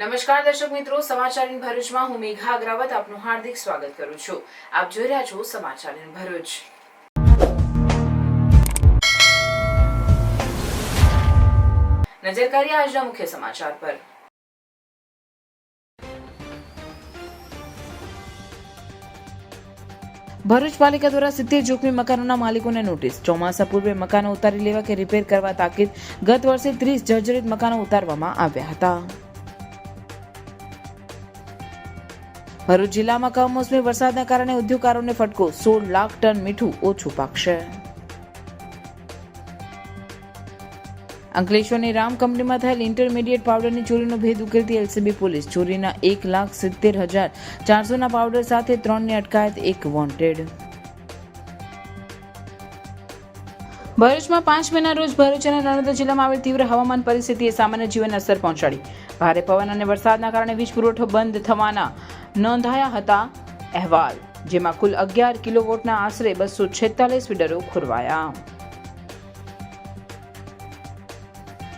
નમસ્કાર દર્શક મિત્રો, સમાચાર ઇન ભરૂચમાં હું મેઘા અગ્રવાલ આપનું હાર્દિક સ્વાગત કરું છું. આપ જોઈ રહ્યા છો સમાચાર ઇન ભરૂચ. નજર કરીએ આજના મુખ્ય સમાચાર પર. ભરૂચ પાલિકા દ્વારા 70 જોખમી મકાનોના માલિકોને નોટિસ. ચોમાસા પૂર્વે મકાનો ઉતારી લેવા કે રિપેર કરવા તાકીદ. ગત વર્ષે 30 જર્જરિત મકાનો ઉતારવામાં આવ્યા હતા. ભરૂચ જિલ્લામાં કમોસમી વરસાદના કારણે ઉદ્યોગકારોને ફટકો. 16 લાખ ટન મીઠું ઓછું પાકશે. અંકલેશ્વરની રામ કંપનીમાં થયેલ ઇન્ટરમીડિયેટ પાવડરની ચોરીનો ભેદ ઉકેલતી એલસીબી પોલીસ. ચોરીના 1,70,400 પાવડર સાથે 3ની અટકાયત, 1 વોન્ટેડ. ભરૂચમાં 5 મેના રોજ ભરૂચ અને નર્મદા જિલ્લામાં આવેલ તીવ્ર હવામાન પરિસ્થિતિએ સામાન્ય જીવનને અસર પહોંચાડી. ભારે પવન અને વરસાદના કારણે વીજ પુરવઠો બંધ થવાના નોંધાયા હતા અહેવાલ, જેમાં કુલ 11 કિલોવોટના આશરે 246 ફીડરો ખોરવાયા.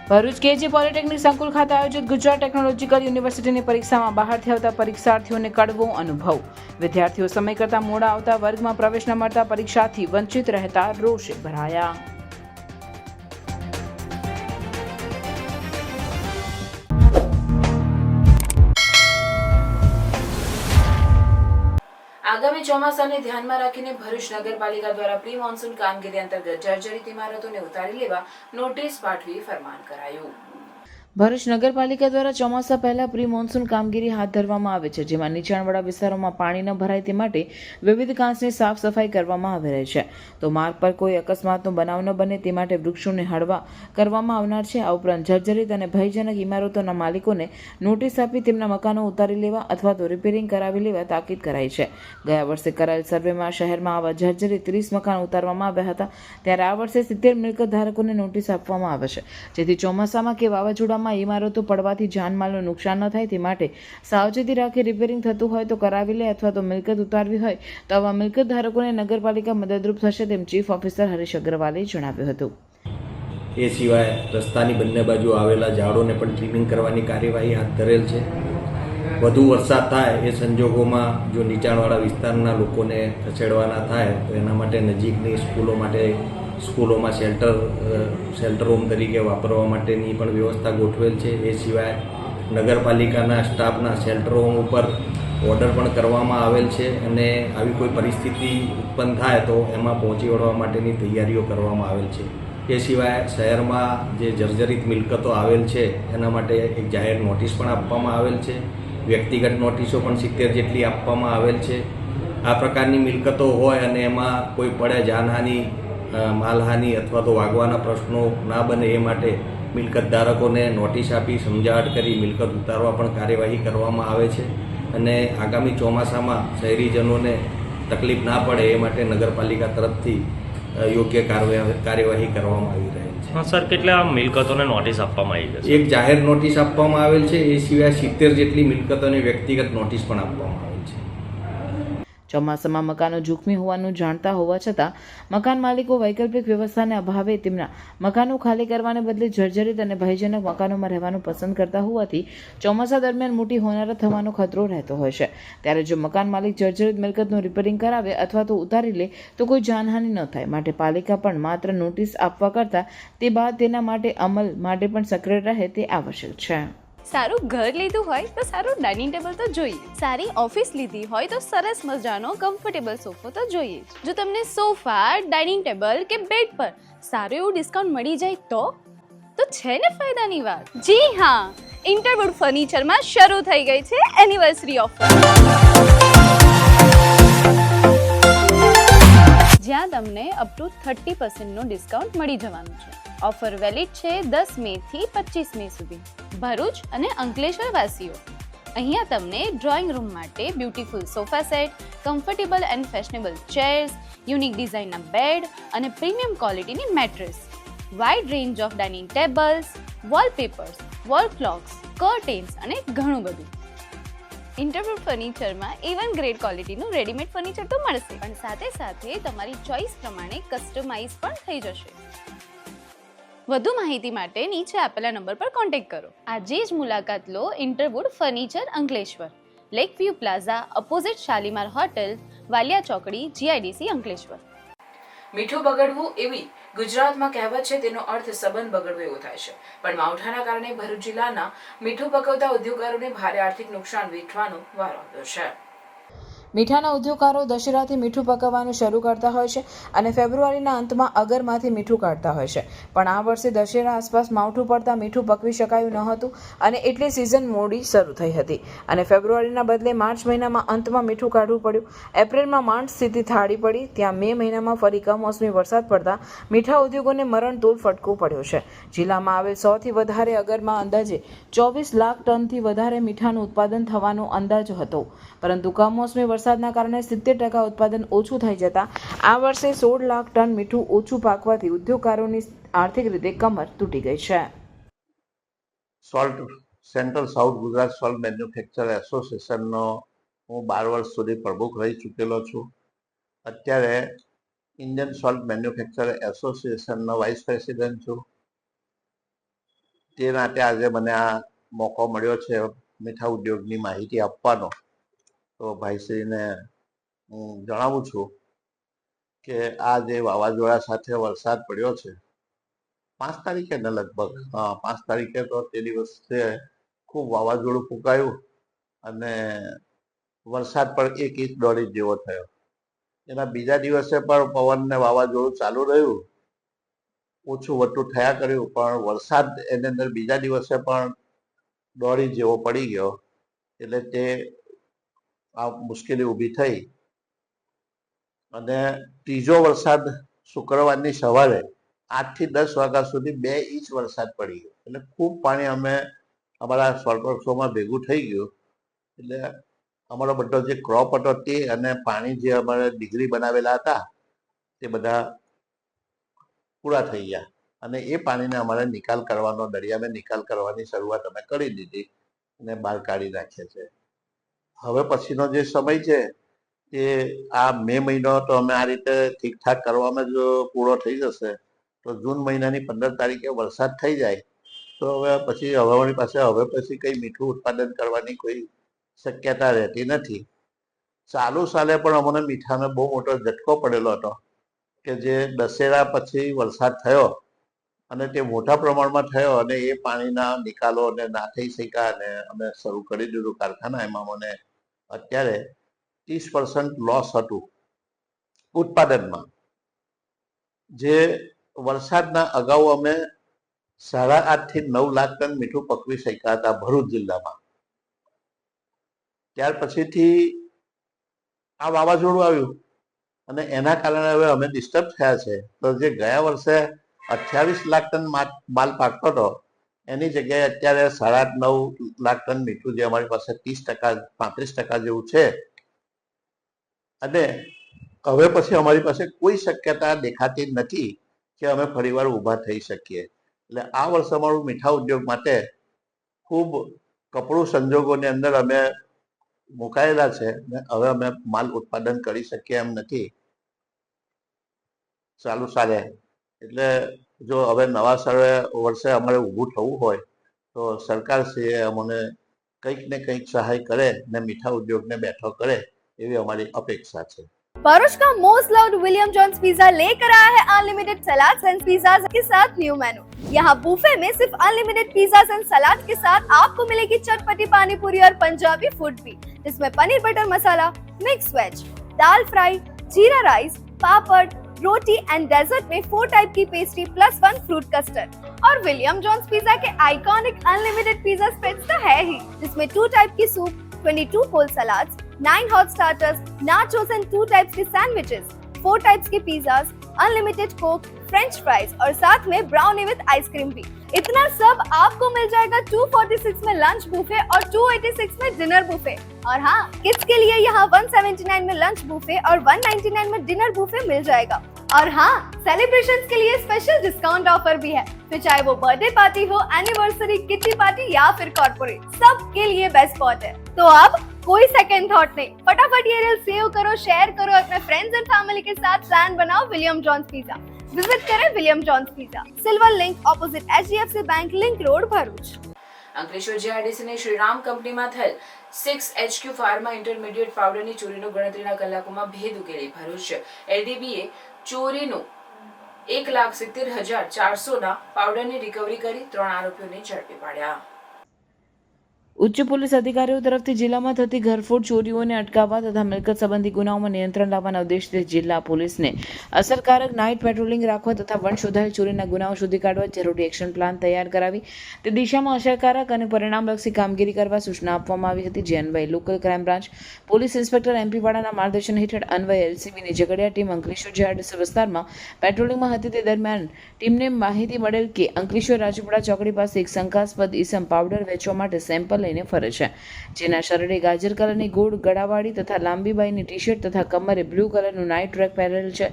ભરૂચ કેજી પોલિટેકનિક સંકુલ ખાતે આયોજિત ગુજરાત ટેકનોલોજીકલ યુનિવર્સિટીની પરીક્ષામાં બહારથી આવતા પરીક્ષાર્થીઓને કડવો અનુભવ. વિદ્યાર્થીઓ સમય કરતા મોડા આવતા વર્ગમાં પ્રવેશ ન મળતા પરીક્ષાથી વંચિત રહેતા રોષે ભરાયા. આગામી ચોમાસાને ધ્યાનમાં રાખીને ભરૂચ નગરપાલિકા દ્વારા પ્રી મોન્સૂન કામગીરી અંતર્ગત જર્જરિત ઇમારતોને ઉતારી લેવા નોટિસ પાઠવી ફરમાન કરાયું. ભરૂચ નગરપાલિકા દ્વારા ચોમાસા પહેલા પ્રી મોન્સૂન કામગીરી હાથ ધરવામાં આવે છે, જેમાં નીચાણવાળા વિસ્તારોમાં પાણી ન ભરાય તે માટે વિવિધ કાંસની સાફ સફાઈ કરવામાં આવી રહી છે. તો માર્ગ પર કોઈ અકસ્માતનો બનાવ ન બને તે માટે વૃક્ષોને હળવા કરવામાં આવનાર છે. આ ઉપરાંત જર્જરિત અને ભયજનક ઇમારતોના માલિકોને નોટિસ આપી તેમના મકાનો ઉતારી લેવા અથવા તો રિપેરિંગ કરાવી લેવા તાકીદ કરાઈ છે. ગયા વર્ષે કરાયેલ સર્વેમાં શહેરમાં આવા જર્જરિત 30 મકાન ઉતારવામાં આવ્યા હતા, ત્યારે આ વર્ષે 70 મિલકત ધારકોને નોટિસ આપવામાં આવે છે, જેથી ચોમાસામાં કે વાવાઝોડામાં ઇમારતો પડવાથી જાનમાલનું નુકસાન ન થાય તે માટે સાવચેતી રાખી રિપેરિંગ થતું હોય તો કરાવી લે અથવા તો મિલકત ઉતારવી હોય તો આવા મિલકત ધારકોને નગરપાલિકા મદદરૂપ થશે, તેમ ચીફ ઓફિસર હરીશ અગ્રવાલે જણાવ્યું હતું. એ સિવાય રસ્તાની બંને બાજુ આવેલા ઝાડોને પણ ટ્રીમિંગ કરવાની કાર્યવાહી હાથ ધરેલ છે. વધુ વરસાદ થાય એ સંજોગોમાં જો નીચાણવાળા વિસ્તારના લોકોને ખસેડવાના થાય તો એના માટે નજીકની સ્કૂલોમાં શેલ્ટર હોમ તરીકે વાપરવા માટેની પણ વ્યવસ્થા ગોઠવેલ છે. એ સિવાય નગરપાલિકાના સ્ટાફના શેલ્ટર હોમ ઉપર ઓર્ડર પણ કરવામાં આવેલ છે અને આવી કોઈ પરિસ્થિતિ ઉત્પન્ન થાય તો એમાં પહોંચી વળવા માટેની તૈયારીઓ કરવામાં આવેલ છે. એ સિવાય શહેરમાં જે જર્જરિત મિલકતો આવેલ છે એના માટે એક જાહેર નોટિસ પણ આપવામાં આવેલ છે. વ્યક્તિગત નોટિસો પણ 70 જેટલી આપવામાં આવેલ છે. આ પ્રકારની મિલકતો હોય અને એમાં કોઈ પડે જાનહાનિ, માલહાનિ અથવા તો વાગવાના પ્રશ્નો ના બને એ માટે મિલકત ધારકોને નોટિસ આપી સમજાવટ કરી મિલકત ઉતારવા પણ કાર્યવાહી કરવામાં આવે છે. અને આગામી ચોમાસામાં શહેરીજનોને તકલીફ ના પડે એ માટે નગરપાલિકા તરફથી યોગ્ય કાર્યવાહી કરવામાં આવી રહી છે. સર, કેટલા મિલકતોને નોટિસ આપવામાં આવી છે? એક જાહેર નોટિસ આપવામાં આવેલ છે. એ સિવાય 70 જેટલી મિલકતોને વ્યક્તિગત નોટિસ પણ આપવામાં આવેલ છે. ચોમાસામાં મકાનો જોખમી હોવાનું જાણતા હોવા છતાં મકાન માલિકો વૈકલ્પિક વ્યવસ્થાને અભાવે તેમના મકાનો ખાલી કરવાને બદલે જર્જરિત અને ભયજનક મકાનોમાં રહેવાનું પસંદ કરતા હોવાથી ચોમાસા દરમિયાન મોટી હોનારત થવાનો ખતરો રહેતો હોય છે. ત્યારે જો મકાન માલિક જર્જરિત મિલકતનું રિપેરિંગ કરાવે અથવા તો ઉતારી લે તો કોઈ જાનહાનિ ન થાય માટે પાલિકા પણ માત્ર નોટિસ આપવા કરતાં તે બાદ તેના માટે અમલ માટે પણ સક્રિય રહે તે આવશ્યક છે. સારું ઘર લીધું હોય તો સારું ડાઇનિંગ ટેબલ તો જોઈએ. સારી ઓફિસ લીધી હોય તો સરસ મજાનો કમ્ફર્ટેબલ સોફો તો જોઈએ. જો તમને સોફા, ડાઇનિંગ ટેબલ કે બેડ પર સારું એવું ડિસ્કાઉન્ટ મળી જાય તો છે ને ફાયદાની વાત. જી હા, ઇન્ટરવુડ ફર્નિચરમાં શરૂ થઈ ગઈ છે એનિવર્સરી ઓફર, જ્યાં તમને અપ ટુ 30% નો ડિસ્કાઉન્ટ મળી જવાનું છે. ઓફર વેલિડ છે 10 મે થી 25 મે સુધી. ભરૂચ અને અંકલેશ્વર વાસીઓ, અહીંયા તમને ડ્રોઈંગ રૂમ માટે beautiful sofa set, comfortable and fashionable chairs, unique ડિઝાઇનના બેડ અને પ્રીમિયમ ક્વોલિટીની mattress, wide range of dining tables, wallpapers, wall clocks, curtains અને ઘણું બધું. ઇન્ટરવ્યુ ફર્નિચરમાં A1 ગ્રેડ ક્વોલિટીનું રેડીમેડ ફર્નિચર તો મળશે, પણ સાથે સાથે તમારી ચોઇસ પ્રમાણે કસ્ટમાઇઝ પણ થઈ જશે. વધુ માહિતી માટે નીચે આપેલા નંબર પર કોન્ટેક્ટ કરો. આજે જ મુલાકાત લો Interwood furniture Ankleshwar, lake view plaza opposite Shalimar hotel, Valia ચોકડી, GIDC અંકલેશ્વર. મીઠું બગડવું એવી ગુજરાતમાં કહેવત છે, તેનો અર્થ સંબંધ બગડવો એવો થાય છે. પણ માવઠાના કારણે ભરૂચ જિલ્લાના મીઠું પકવતા ઉદ્યોગકારોને ભારે આર્થિક નુકસાન વેઠવાનો વારો આવ્યો છે. મીઠાના ઉદ્યોગકારો દશેરાથી મીઠું પકવવાનું શરૂ કરતા હોય છે અને ફેબ્રુઆરીના અંતમાં અગરમાંથી મીઠું કાઢતા હોય છે. પણ આ વર્ષે દશેરા આસપાસ માવઠું પડતા મીઠું પકવી શકાયું ન હતું અને એટલે સિઝન મોડી શરૂ થઈ હતી અને ફેબ્રુઆરીના બદલે માર્ચ મહિનામાં અંતમાં મીઠું કાઢવું પડ્યું. એપ્રિલમાં માંડ સ્થિતિ થાળી પડી, ત્યાં મે મહિનામાં ફરી કમોસમી વરસાદ પડતા મીઠા ઉદ્યોગોને મરણતોલ ફટકો પડ્યો છે. જિલ્લામાં આવેલ 100થી વધારે અગરમાં અંદાજે 24 લાખ ટનથી વધારે મીઠાનું ઉત્પાદન થવાનો અંદાજ હતો, પરંતુ કમોસમી વરસાદના કારણે 70% ઉત્પાદન ઓછું થઈ જતા આ વર્ષે 16 લાખ ટન મીઠું ઓછું પાકવાથી ઉદ્યોગકારોની આર્થિક રીતે કમર તૂટી ગઈ છે. Salt central south Gujarat salt manufacture એસોસિએશનનો હું 12 વર્ષ સુધી પ્રમુખ રહી ચૂકેલો છું. અત્યારે ઇન્ડિયન સોલ્ટ મેન્યુફેક્ચર એસોસિએશનનો વાઇસ પ્રેસિડેન્ટ છું. તે નાતે આજે મને આ મોકો મળ્યો છે મીઠા ઉદ્યોગની માહિતી આપવાનો. તો ભાઈશ્રીને હું જણાવું છું કે આ જે વાવાઝોડા સાથે વરસાદ પડ્યો છે 5 તારીખે ને લગભગ 5 તારીખે તો તે દિવસે ખૂબ વાવાઝોડું ફૂંકાયું અને વરસાદ પણ 1 ઇંચ 1.5 ઇંચ જેવો થયો. એના બીજા દિવસે પણ પવન ને વાવાઝોડું ચાલુ રહ્યું, ઓછું વટું થયા કર્યું, પણ વરસાદ એની અંદર બીજા દિવસે પણ 1.5 ઇંચ જેવો પડી ગયો. એટલે તે આ મુશ્કેલી ઊભી થઈ અને ત્રીજો વરસાદ શુક્રવારની સવારે 8 થી 10 વાગ્યા સુધી 2 ઇંચ વરસાદ પડી ગયો. એટલે ખૂબ પાણી અમે અમારા સોલ્ટવર્ક્સોમાં ભેગું થઈ ગયું. એટલે અમારો બધો જે ક્રોપ હતો તે અને પાણી જે અમારે ડિગ્રી બનાવેલા હતા તે બધા પૂરા થઈ ગયા અને એ પાણીને અમારે નિકાલ કરવાનો, દરિયામાં નિકાલ કરવાની શરૂઆત અમે કરી દીધી અને બહાર કાઢી નાખીએ છીએ. હવે પછીનો જે સમય છે એ આ મે મહિનો તો અમે આ રીતે ઠીકઠાક કરવામાં જો પૂરો થઈ જશે તો જૂન મહિનાની 15 તારીખે વરસાદ થઈ જાય તો હવે પછી અમારી પાસે કંઈ મીઠું ઉત્પાદન કરવાની કોઈ શક્યતા રહેતી નથી. ચાલુ સાલે પણ અમને મીઠાનો બહુ મોટો ઝટકો પડેલો હતો કે જે દશેરા પછી વરસાદ થયો અને તે મોટા પ્રમાણમાં થયો અને એ પાણીના નિકાલો અને ના થઈ શક્યા અને અમે શરૂ કરી દીધું કારખાના. એમાં મને અત્યારે 30% લોસ હતું ઉત્પાદનમાં. જે વરસાદના અગાઉ અમે 8.5 થી 9 લાખ ટન મીઠું પકવી શક્યા હતા ભરૂચ જિલ્લામાં. ત્યાર પછીથી આ વાવાઝોડું આવ્યું અને એના કારણે હવે અમે ડિસ્ટર્બ થયા છે. તો જે ગયા વર્ષે 28 લાખ ટન માલ પાકતો હતો એની જગ્યાએ અત્યારે 8.5-9 લાખ ટન મીઠું જે અમારી પાસે 30% 35% જેવું છે અને હવે પછી અમારી પાસે કોઈ શક્યતા દેખાતી નથી કે અમે ફરીવાર ઊભા થઈ શકીએ. એટલે આ વર્ષ અમારું મીઠા ઉદ્યોગ માટે ખૂબ કપરું સંજોગોની અંદર અમે મુકાયેલા છે ને હવે અમે માલ ઉત્પાદન કરી શકીએ એમ નથી ચાલુ સાલે. એટલે જો હવે નવા વર્ષે અમારે ઊભું થવું હોય તો સરકારશ્રીએ અમને કંઈક ને કંઈક સહાય કરે ને મીઠા ઉદ્યોગને બેઠો કરે એવી અમારી અपेक्षा છે. भरूच का most loved William John's pizza लेकर आया है अनलिमिटेड सलाद एंड पिज्जा के साथ न्यू मेनू. यहाँ बुफे में सिर्फ अनलिमिटेड पिज्जा एंड सलाद के साथ आपको मिलेगी चटपटी पानी पूरी और पंजाबी फूड भी, जिसमें paneer butter masala, mix veg, dal fry, jeera rice, papad, roti and dessert में 4 टाइप की पेस्ट्री प्लस 1 फ्रूट कस्टर्ड. और विलियम जॉन्स पिज्जा के आइकॉनिक अनलिमिटेड पिज्जा स्प्रेड्स तो है ही, जिसमें 2 टाइप की soup, 22 whole salads, 9 hot starters, nachos and 2 types के सैंडविचेस, 4 टाइप्स के pizzas, unlimited Coke, French fries और साथ में ब्राउनी विद आइसक्रीम भी. इतना सब आपको मिल जाएगा 246 में लंच बुफे और 286 में डिनर बुफे. और हाँ, किड्स के लिए यहाँ 179 में लंच बुफे और 199 में डिनर बुफे मिल जाएगा. और हाँ, सेलिब्रेशंस के लिए स्पेशल डिस्काउंट ऑफर भी है. फिर चाहे वो बर्थडे पार्टी हो, एनिवर्सरी, किटी पार्टी या फिर कॉर्पोरेट, सबके लिए बेस्ट स्पॉट है. तो अब कोई सेकंड थॉट नहीं, फटाफट ये रील सेव करो, शेयर करो, अपने फ्रेंड्स एंड फैमिली के साथ प्लान बनाओ विलियम जॉन्स पिज्जा. विजिट करें William John's pizza, silver link opposite HDFC bank link road Bharuch. Ankleshwar જીઆઈડીસીની શ્રીરામ કંપનીમાં થયેલ 6HQ ફાર્મા ઇન્ટરમીડિયેટ પાવડરની ચોરીનો ગણતરીના કલાકોમાં ભેદ ઉકેલી ભરૂચ એલડીબીએ ચોરીનું 1,70,400 પાવડરની રિકવરી કરી 3 આરોપીઓને ઝડપી પાડ્યા. ઉચ્ચ પોલીસ અધિકારીઓ તરફથી જિલ્લામાં થતી ઘરફોડ ચોરીઓને અટકાવવા તથા મિલકત સંબંધી ગુનાઓમાં નિયંત્રણ લાવવાના ઉદ્દેશથી જિલ્લા પોલીસને અસરકારક નાઇટ પેટ્રોલિંગ રાખવા તથા વન શોધાયેલ ચોરીના ગુનાઓ શોધી કાઢવા જરૂરી એક્શન પ્લાન તૈયાર કરાવી તે દિશામાં અસરકારક અને પરિણામલક્ષી કામગીરી કરવા સૂચના આપવામાં આવી હતી. જે અન્વયે local crime branch police inspector MP વાડાના માર્ગદર્શન હેઠળ અન્વયે LCBની ઝઘડિયા ટીમ અંકલેશ્વર જીઆઈડીસી વિસ્તારમાં પેટ્રોલિંગમાં હતી. તે દરમિયાન ટીમને માહિતી મળેલ કે અંકલેશ્વર રાજપીપળા ચોકડી પાસે એક શંકાસ્પદ ઈસમ પાવડર વેચવા માટે સેમ્પલ લઈને ફરે છે, જેના શરીરે ગાજર કલરની ગોળ ગળાવાળી તથા લાંબી બાઈની ટી-શર્ટ તથા કમરે બ્લુ કલરનું નાઇટ ટ્રેક પહેરેલ છે.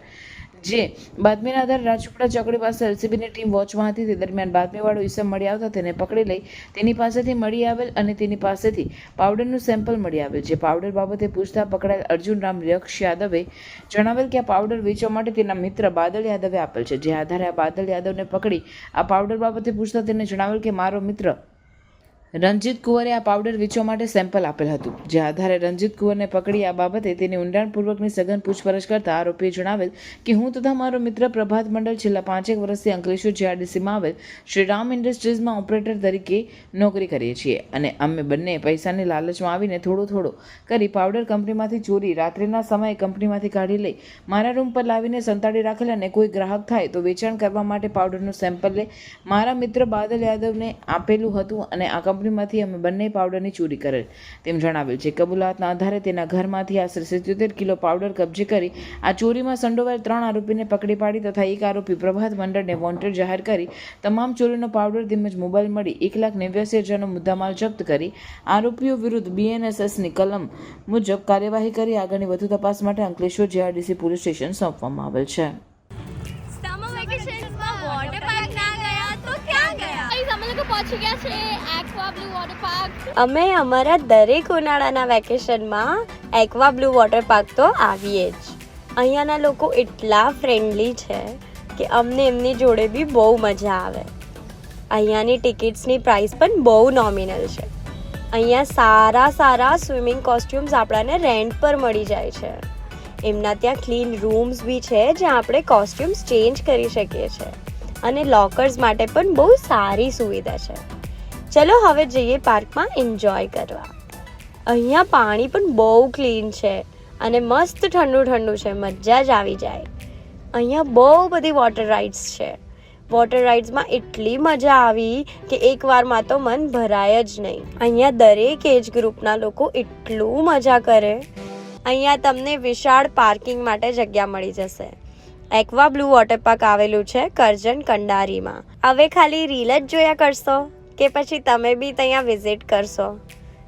જે બાતમીના આધારે રાજપીપળા ચોકડી પાસે LCBની ટીમ વોચમાં હતી. તે દરમિયાન બાતમીવાળો ઈસમ મળી આવતા તેને પકડી લઈ તેની પાસેથી મળી આવેલ અને તેની પાસેથી પાવડરનું સેમ્પલ મળી આવેલ. જે પાવડર બાબતે પૂછતા પકડાયેલ અર્જુન રામ યક્ષ યાદવે જણાવેલ કે આ પાવડર વેચવા માટે તેના મિત્ર બાદલ યાદવે આપેલ છે. જે આધારે આ બાદલ યાદવને પકડી આ પાવડર બાબતે પૂછતા તેને જણાવેલ કે મારો મિત્ર રણજીત કુંવરે આ પાવડર વેચવા માટે સેમ્પલ આપેલ હતું. જે આધારે રણજીત કુંવરને પકડી આ બાબતે તેની ઊંડાણપૂર્વકની સઘન પૂછપરછ કરતા આરોપીએ જણાવેલ કે હું તથા મારો મિત્ર પ્રભાત મંડળ છેલ્લા 5 વર્ષથી અંકલેશ્વર જીઆઈડીસીમાં આવેલ શ્રીરામ ઇન્ડસ્ટ્રીઝમાં ઓપરેટર તરીકે નોકરી કરીએ છીએ અને અમે બંને પૈસાની લાલચમાં આવીને થોડો કરી પાવડર કંપનીમાંથી ચોરી રાત્રિના સમયે કંપનીમાંથી કાઢી લઈ મારા રૂમ પર લાવીને સંતાડી રાખેલ અને કોઈ ગ્રાહક થાય તો વેચાણ કરવા માટે પાવડરનું સેમ્પલ લઈ મારા મિત્ર બાદલ યાદવને આપેલું હતું અને આ કંપનીમાંથી અમે બંને પાવડરની ચોરી કરેલ તેમ જણાવેલ છે. કબૂલાતના આધારે તેના ઘરમાંથી આશરે 77 કિલો પાવડર કબજે કરી આ ચોરીમાં સંડોવાયેલ 3 આરોપીને પકડી પાડી તથા એક આરોપી પ્રભાત મંડળને વોન્ટેડ જાહેર કરી તમામ ચોરીનો પાવડર તેમજ મોબાઈલ મળી 1,89,000નો મુદ્દામાલ જપ્ત કરી આરોપીઓ વિરુદ્ધ BNSSની કલમ મુજબ કાર્યવાહી કરી આગળની વધુ તપાસ માટે અંકલેશ્વર જીઆઈડીસી પોલીસ સ્ટેશન સોંપવામાં આવેલ છે. અમે અમારા દરેક ઉનાળાના વેકેશનમાં એક્વા બ્લુ વોટર પાર્ક તો આવીએ જ. અહીંયાના લોકો એટલા ફ્રેન્ડલી છે કે અમને એમની જોડે બી બહુ મજા આવે. અહીંયાની ટિકિટ્સની પ્રાઇસ પણ બહુ નોમિનલ છે. અહીંયા સારા સ્વિમિંગ કોસ્ટ્યુમ્સ આપણાને રેન્ટ પર મળી જાય છે. એમના ત્યાં ક્લીન રૂમ્સ બી છે જ્યાં આપણે કોસ્ટ્યુમ્સ ચેન્જ કરી શકીએ છીએ અને લોકર્સ માટે પણ બહુ સારી સુવિધા છે. ચલો હવે જઈએ પાર્કમાં એન્જોય કરવા. અહીંયા પાણી પણ બહુ ક્લીન છે અને મસ્ત ઠંડુ છે, મજા જ આવી જાય. અહીંયા બહુ બધી વોટર રાઇડ્સ છે. વોટર રાઇડ્સમાં એટલી મજા આવી કે એકવારમાં તો મન ભરાય જ નહીં. અહીંયા દરેક એજ ગ્રુપના લોકો એટલું મજા કરે. અહીંયા તમને વિશાળ પાર્કિંગ માટે જગ્યા મળી જશે. એક્વા બ્લુ વોટર પાર્ક આવેલું છે કરજણ કંડારીમાં. હવે ખાલી રીલ જ જોયા કરશો કે પછી તમે બી ત્યાં વિઝિટ કરશો?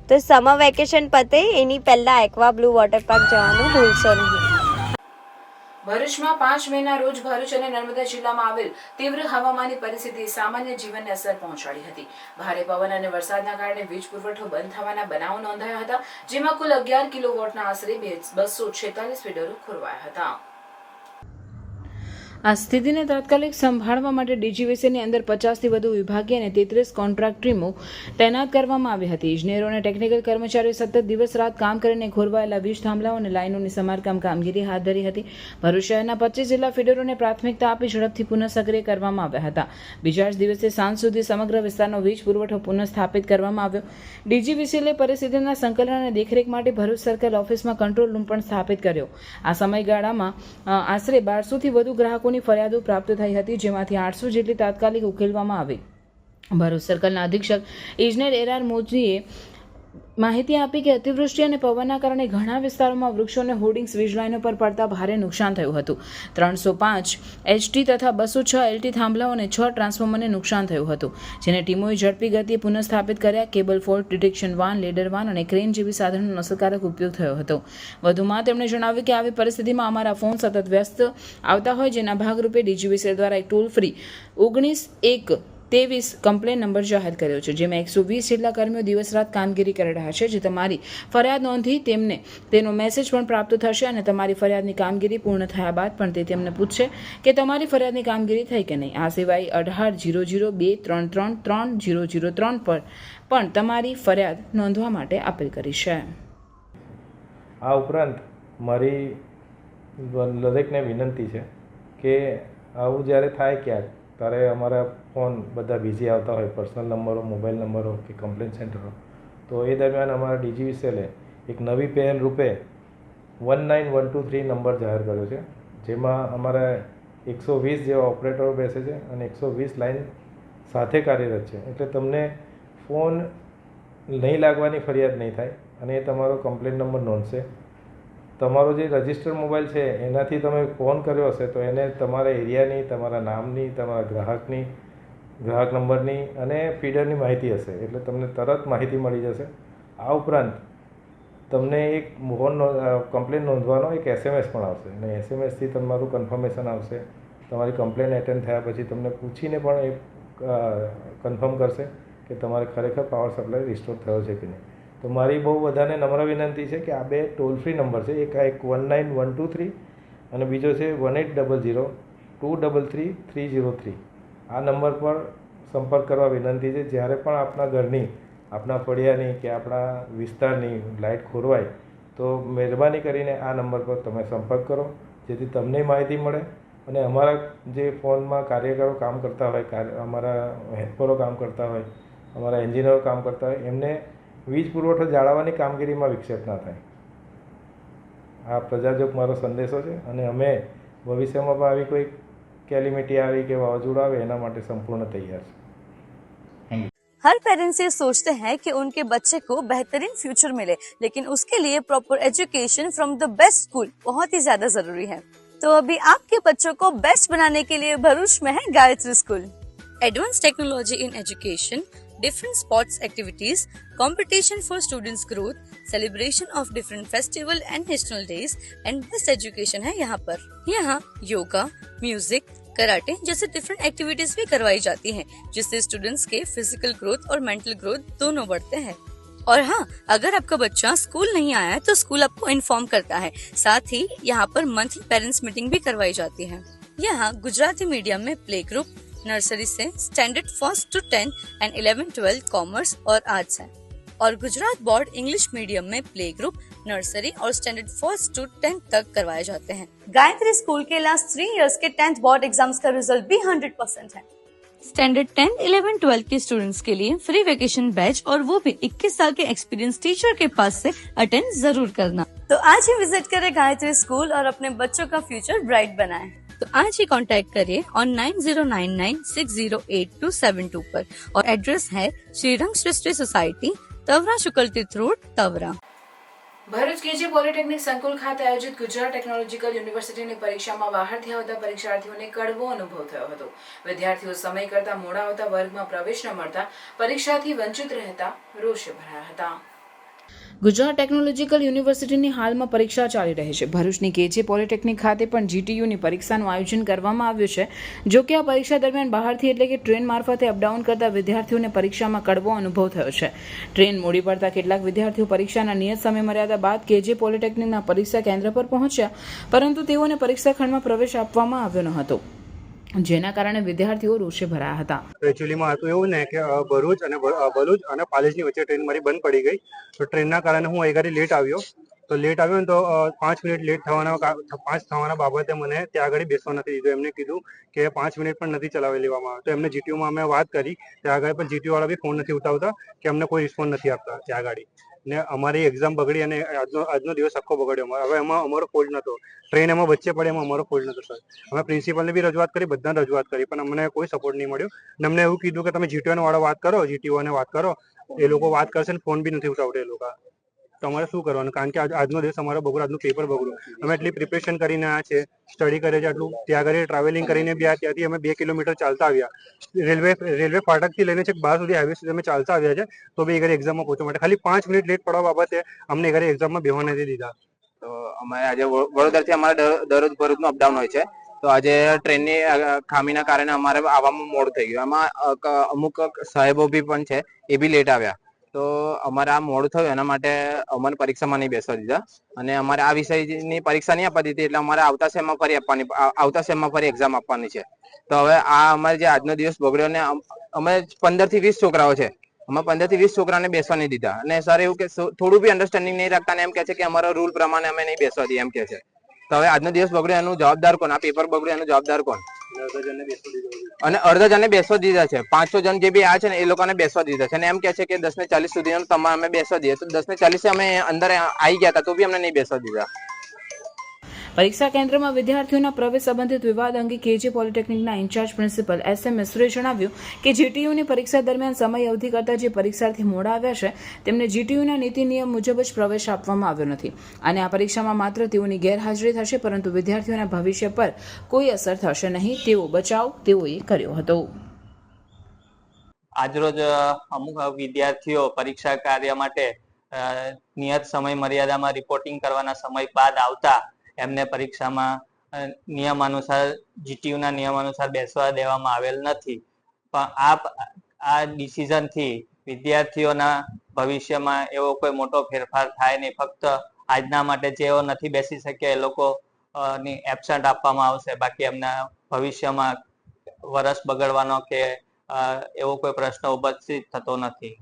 તો સમર વેકેશન પતે એની પહેલા એક્વા બ્લુ વોટર પાર્ક જવાનું ભૂલશો નહીં. ભરૂચમાં 5 મેના રોજ ભરૂચ અને નર્મદા જિલ્લામાં આવેલ તીવ્ર હવામાનની પરિસ્થિતિ સામાન્ય જીવનને અસર પહોંચાડી હતી. ભારે પવન અને વરસાદના કારણે વીજ પુરવઠો બંધ થવાના બનાવો નોંધાયા હતા, જેમાં કુલ 11 કિલોવોટના આશરે 246 ફીડરો ખોરવાયા હતા. આ સ્થિતિને તાત્કાલિક સંભાળવા માટે DGVCની અંદર 50થી વધુ વિભાગીય અને 33 કોન્ટ્રાક્ટ ટીમો તૈનાત કરવામાં આવી હતી. ઇજનેરો અને ટેકનિકલ કર્મચારીઓ સતત દિવસ રાત કામ કરીને ખોરવાયેલા વીજ થાંભલાઓ અને લાઇનોની સમારકામ કામગીરી હાથ ધરી હતી. ભરૂચ શહેરના 25 જેટલા ફીડરોને પ્રાથમિકતા આપી ઝડપથી પુનઃ સક્રિય કરવામાં આવ્યા હતા. બીજા જ દિવસે સાંજ સુધી સમગ્ર વિસ્તારનો વીજ પુરવઠો પુનઃ સ્થાપિત કરવામાં આવ્યો. DGVCએ પરિસ્થિતિના સંકલન અને દેખરેખ માટે ભરૂચ સર્કલ ઓફિસમાં કંટ્રોલ રૂમ પણ સ્થાપિત કર્યો. આ સમયગાળામાં આશરે 1200થી વધુ ગ્રાહકોની ફરિયાદો પ્રાપ્ત થઈ હતી, જેમાંથી 800 જેટલી તાત્કાલિક ઉકેલવામાં આવી. ભરૂચ સર્કલના અધિક્ષક ઇજનેર AR મોદીએ માહિતી આપી કે અતિવૃષ્ટિ અને પવનના કારણે ઘણા વિસ્તારોમાં વૃક્ષો અને હોર્ડિંગ્સ વીજ લાઇનો પર પડતા ભારે નુકસાન થયું હતું. 305 HT તથા 206 LT થાંભલાઓ અને 6 ટ્રાન્સફોર્મરને નુકસાન થયું હતું, જેને ટીમોએ ઝડપી ગતિએ પુનઃસ્થાપિત કર્યા. Cable fault detection van, ladder van અને ક્રેન જેવી સાધનોનો અસરકારક ઉપયોગ થયો હતો. વધુમાં તેમણે જણાવ્યું કે આવી પરિસ્થિતિમાં અમારા ફોન સતત વ્યસ્ત આવતા હોય, જેના ભાગરૂપે DGVC દ્વારા એક ટોલ ફ્રી 19 1 23 કમ્પ્લેન નંબર જાહેર કર્યો છે, જેમાં 120 જેટલા કર્મીઓ દિવસ રાત કામગીરી કરી રહ્યા છે, જે તમારી ફરિયાદ નોંધી તેમને તેનો મેસેજ પણ પ્રાપ્ત થશે અને તમારી ફરિયાદની કામગીરી પૂર્ણ થયા બાદ પણ તે તેમને પૂછશે કે તમારી ફરિયાદની કામગીરી થઈ કે નહીં. આ સિવાય 180023333003 પર પણ તમારી ફરિયાદ નોંધવા માટે અપીલ કરી છે. આ ઉપરાંત મારી દરેકને વિનંતી છે કે આવું જ્યારે થાય ક્યાંક ત્યારે અમારા ફોન બધા બિઝી આવતા હોય, પર્સનલ નંબરો, મોબાઈલ નંબરો કે કમ્પ્લેન સેન્ટરો, તો એ દરમિયાન અમારા ડીજીવીસીએલે એક નવી પહેલ રૂપે 19123 નંબર જાહેર કર્યો છે, જેમાં અમારા 120 જેવા ઓપરેટરો બેસે છે અને 120 લાઇન સાથે કાર્યરત છે. એટલે તમને ફોન નહીં લાગવાની ફરિયાદ નહીં થાય અને એ તમારો કમ્પ્લેન નંબર નોંધશે. તમારો જે રજિસ્ટર મોબાઈલ છે એનાથી તમે ફોન કર્યો હશે તો એને તમારા એરિયાની, તમારા નામની, તમારા ગ્રાહક નંબરની અને ફીડરની માહિતી હશે, એટલે તમને તરત માહિતી મળી જશે. આ ઉપરાંત તમને એક કમ્પ્લેન નોંધવાનો એક SMS પણ આવશે અને SMSથી તમારું કન્ફર્મેશન આવશે. તમારી કમ્પ્લેન એટેન્ડ થયા પછી તમને પૂછીને પણ એ કન્ફર્મ કરશે કે તમારે ખરેખર પાવર સપ્લાય રિસ્ટોર થયો છે કે નહીં. તો મારી બહુ બધાને નમ્ર વિનંતી છે કે આ બે ટોલ ફ્રી નંબર છે, એક 19123 અને બીજો છે 1800233303. આ નંબર પર સંપર્ક કરવા વિનંતી છે. જ્યારે પણ આપણા ઘરની, આપણા ફળિયાની કે આપણા વિસ્તારની લાઇટ ખોરવાય તો મહેરબાની કરીને આ નંબર પર તમે સંપર્ક કરો, જેથી તમને માહિતી મળે અને અમારા જે ફોનમાં કાર્યકરો કામ કરતા હોય, અમારા હેલ્પરો કામ કરતા હોય, અમારા એન્જિનિયરો કામ કરતા હોય, એમને વીજ પુરવઠો જાળવવાની કામગીરીમાં વિક્ષેપ ના થાય. આ પ્રજાજોગ મારો સંદેશો છે અને અમે ભવિષ્યમાં પણ આવી કોઈ કેલિમિટી આવી કે વાવાઝોડું આવે એના માટે સંપૂર્ણ તૈયાર છે. हर पेरेंट्स ये सोचते हैं कि उनके बच्चे को बेहतरीन फ्यूचर मिले, लेकिन उसके लिए proper education from the best school बहुत ही ज्यादा जरूरी है. तो अभी आपके बच्चों को बेस्ट बनाने के लिए भरूच में है Gayatri school. Advance technology in education, different sports activities, competition for students growth, celebration of different festival and national days and best education है यहाँ पर. यहाँ योगा, म्यूजिक, कराटे जैसे डिफरेंट एक्टिविटीज भी करवाई जाती हैं, जिससे स्टूडेंट्स के फिजिकल ग्रोथ और मेंटल ग्रोथ दोनों बढ़ते हैं. और हाँ, अगर आपका बच्चा स्कूल नहीं आया है तो स्कूल आपको इन्फॉर्म करता है. साथ ही यहाँ पर मंथली पेरेंट्स मीटिंग भी करवाई जाती है. यहाँ गुजराती मीडियम में प्ले ग्रुप, नर्सरी से standard 1st to 10 and 11-12 commerce और आर्ट्स है. और गुजरात बोर्ड इंग्लिश मीडियम में प्ले ग्रुप, नर्सरी और स्टैंडर्ड 1st to 10 तक करवाए जाते हैं. गायत्री स्कूल के लास्ट 3 इयर्स के 10th बोर्ड एग्जाम्स का रिजल्ट भी 100% है. स्टैंडर्ड 10, 11, 12 के स्टूडेंट्स के लिए फ्री वेकेशन बैच और वो भी 21 साल के एक्सपीरियंस टीचर के पास से अटेंड जरूर करना. तो आज ही विजिट करें गायत्री स्कूल और अपने बच्चों का फ्यूचर ब्राइट बनाएं. तो आज ही कांटेक्ट करिए ऑन 9099608272 पर और एड्रेस है श्रीरंग सृष्टि सोसाइटी, तवरा शुक्ल तीर्थ रोड, तवरा. ભરૂચ કેજી પોલિટેકનિક સંકુલ ખાતે આયોજિત ગુજરાત ટેકનોલોજીકલ યુનિવર્સિટીની પરીક્ષામાં બહારથી આવતા પરીક્ષાર્થીઓને કડવો અનુભવ થયો હતો. વિદ્યાર્થીઓ સમય કરતા મોડા આવતા વર્ગમાં પ્રવેશ ન મળતા પરીક્ષાથી વંચિત રહેતા રોષે ભરાયા હતા. ગુજરાત ટેકનોલોજીકલ યુનિવર્સિટીની હાલમાં પરીક્ષા ચાલી રહી છે. ભરૂચની કેજી પોલિટેકનિક ખાતે પણ જીટીયુની પરીક્ષાનું આયોજન કરવામાં આવ્યું છે. જો કે આ પરીક્ષા દરમિયાન બહારથી એટલે કે ટ્રેન મારફતે અપડાઉન કરતા વિદ્યાર્થીઓને પરીક્ષામાં કડવો અનુભવ થયો છે. ટ્રેન મોડી પડતા કેટલાક વિદ્યાર્થીઓ પરીક્ષાના નિયત સમય મર્યાદા બાદ કેજી પોલિટેકનિકના પરીક્ષા કેન્દ્ર પર પહોંચ્યા, પરંતુ તેઓને પરીક્ષા ખંડમાં પ્રવેશ આપવામાં આવ્યો ન હતો, જેના કારણે વિદ્યાર્થીઓ રોષે ભરાયા હતા. એકચ્યુઅલીમાં હતું એવું ને કે ભરૂચ અને પાલેજની વચ્ચે ટ્રેન મારી બંધ પડી ગઈ, તો ટ્રેનના કારણે હું અહીં લેટ આવ્યો. તો લેટ આવ્યો ને તો 5 મિનિટ લેટ થવાના બાબતે મને ત્યાં આગળ બેસવા નથી દીધું. એમને કીધું કે 5 મિનિટ પણ નથી ચલાવી લેવામાં આવે. તો એમને જીટીયુમાં અમે વાત કરી, ત્યાં આગળ પણ જીટીયુ વાળા બી ફોન નથી ઉઠાવતા કે અમને કોઈ રિસ્પોન્સ નથી આપતા ત્યાં આગળ. ને અમારી એક્ઝામ બગડી અને આજનો દિવસ આખો બગડ્યો. હવે એમાં અમારો ફોલ્ટ નહોતો, ટ્રેન એમાં વચ્ચે પડે એમાં અમારો ફોલ્ટ નહોતો સર. અમે પ્રિન્સિપલને બી રજૂઆત કરી, બધાને રજૂઆત કરી, પણ અમને કોઈ સપોર્ટ નહીં મળ્યો. ને અમને એવું કીધું કે તમે જીટીયુ વાળા વાત કરો, જીટીયુને વાત કરો, એ લોકો વાત કરશે ને ફોન બી નથી ઉઠાવતા એ લોકો. તો અમારે શું કરવાનું? કારણ કે આજનો દિવસ અમારો બગડ્યો, આજનું પેપર બગડ્યું. અમે એટલી પ્રિપરેશન કરીને આવ્યા છે, સ્ટડી કરે છે આટલું, ત્યાં આગળ ટ્રાવેલિંગ કરીને બી ત્યાંથી અમે 2 કિલોમીટર ચાલતા આવ્યા. રેલવે ફાટકથી લઈને છેક બહાર સુધી હાઈવે સુધી અમે ચાલતા આવ્યા છે, તો બી ઘરે એક્ઝામમાં પહોંચવા માટે ખાલી 5 મિનિટ લેટ પડવા બાબતે અમને ઘરે એક્ઝામમાં બેહવા નથી દીધા. તો અમે આજે વડોદરાથી અમારે દરરોજ ભરૂચનું અપડાઉન હોય છે, તો તો આજે ટ્રેનની ખામીના કારણે અમારે આવવામાં મોડું થઈ ગયું. એમાં અમુક સાહેબો બી પણ છે, એ બી લેટ આવ્યા. તો અમારે આ મોડું થયું એના માટે અમને પરીક્ષામાં નહીં બેસવા દીધા અને અમારે આ વિષયની પરીક્ષા નહીં આપવા દીધી, એટલે અમારે આવતા સેમમાં ફરી એક્ઝામ આપવાની છે. તો હવે આ અમારે જે આજનો દિવસ બગડ્યો ને અમે 15 થી 20 છોકરાઓ છે, અમે 15 થી 20 છોકરાને બેસવા નહીં દીધા અને સર એવું કે થોડું બી અન્ડરસ્ટેન્ડિંગ નહીં રાખતા ને એમ કે છે કે અમારો રૂલ પ્રમાણે અમે નહીં બેસવા દઈએ એમ કે છે. તો હવે આજનો દિવસ બગડ્યો એનું જવાબદાર કોણ? આ પેપર બગડ્યું એનું જવાબદાર કોણ? અને અડધા જણને બેસવા દીધા છે. 500 જણ જે બી આ છે ને એ લોકોને બેસવા દીધા છે અને એમ કે છે કે 10:40 સુધીનો તમારે અમે બેસવા દઈએ. તો 10:40 અમે અંદર આવી ગયા હતા તો બી અમને નહીં બેસવા દીધા. પરીક્ષા કેન્દ્રમાં વિદ્યાર્થીઓના પ્રવેશ સંબંધિત વિવાદ અંગે કેજે પોલિટેકનિકના ઇન્ચાર્જ પ્રિન્સિપલ SM મિશ્રે જણાવ્યું કે જીટીયુની પરીક્ષા દરમિયાન સમય અવધિ કરતાં જે પરીક્ષાર્થી મોડા આવ્યા છે તેમને જીટીયુના નીતિ નિયમ મુજબ જ પ્રવેશ આપવામાં આવ્યો નથી અને આ પરીક્ષામાં માત્ર તેઓની ગેરહાજરી થશે, પરંતુ વિદ્યાર્થીઓના ભવિષ્ય પર કોઈ અસર થશે નહીં તેવો બચાવ તેઓએ કર્યો હતો. આજરોજ અમુક વિદ્યાર્થીઓ પરીક્ષા કાર્ય માટે નિયત સમય મર્યાદામાં રિપોર્ટિંગ કરવાના સમય બાદ આવતા એમને પરીક્ષામાં નિયમાનુસાર જીટીયુના નિયમાનુસાર બેસવા દેવામાં આવેલ નથી. પણ આ ડિસિઝનથી વિદ્યાર્થીઓના ભવિષ્યમાં એવો કોઈ મોટો ફેરફાર થાય નહીં. ફક્ત આજના માટે જેઓ નથી બેસી શક્યા એ લોકોની એબસન્ટ આપવામાં આવશે. બાકી એમના ભવિષ્યમાં વર્ષ બગડવાનો કે એવો કોઈ પ્રશ્ન ઉપસ્થિત થતો નથી.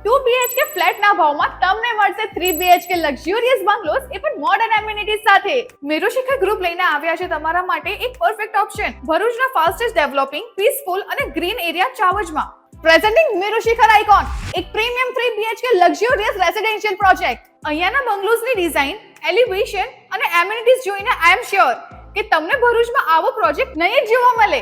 2 BHK ફ્લેટના ભાવમાં તમને મળશે 3 BHK લક્ઝુરિયસ બંગલોઝ, એ પણ મોડર્ન એમિનિટીઝ સાથે. મેરુશિખર ગ્રુપ લઈને આવ્યા છે તમારા માટે એક પરફેક્ટ ઓપ્શન ભરૂચના ફાસ્ટેસ્ટ ડેવલપિંગ, પીસફુલ અને ગ્રીન એરિયા ચાવજમાં. પ્રેઝન્ટિંગ મેરુશિખર આઇકોન, એક premium 3 BHK luxurious residential project. અહીંયાના બંગલોઝની ડિઝાઇન, એલિવેશન અને એમિનિટીઝ જોઈને આઈ એમ શ્યોર કે તમને ભરૂચમાં આવો પ્રોજેક્ટ નહીં જ જોવા મળે.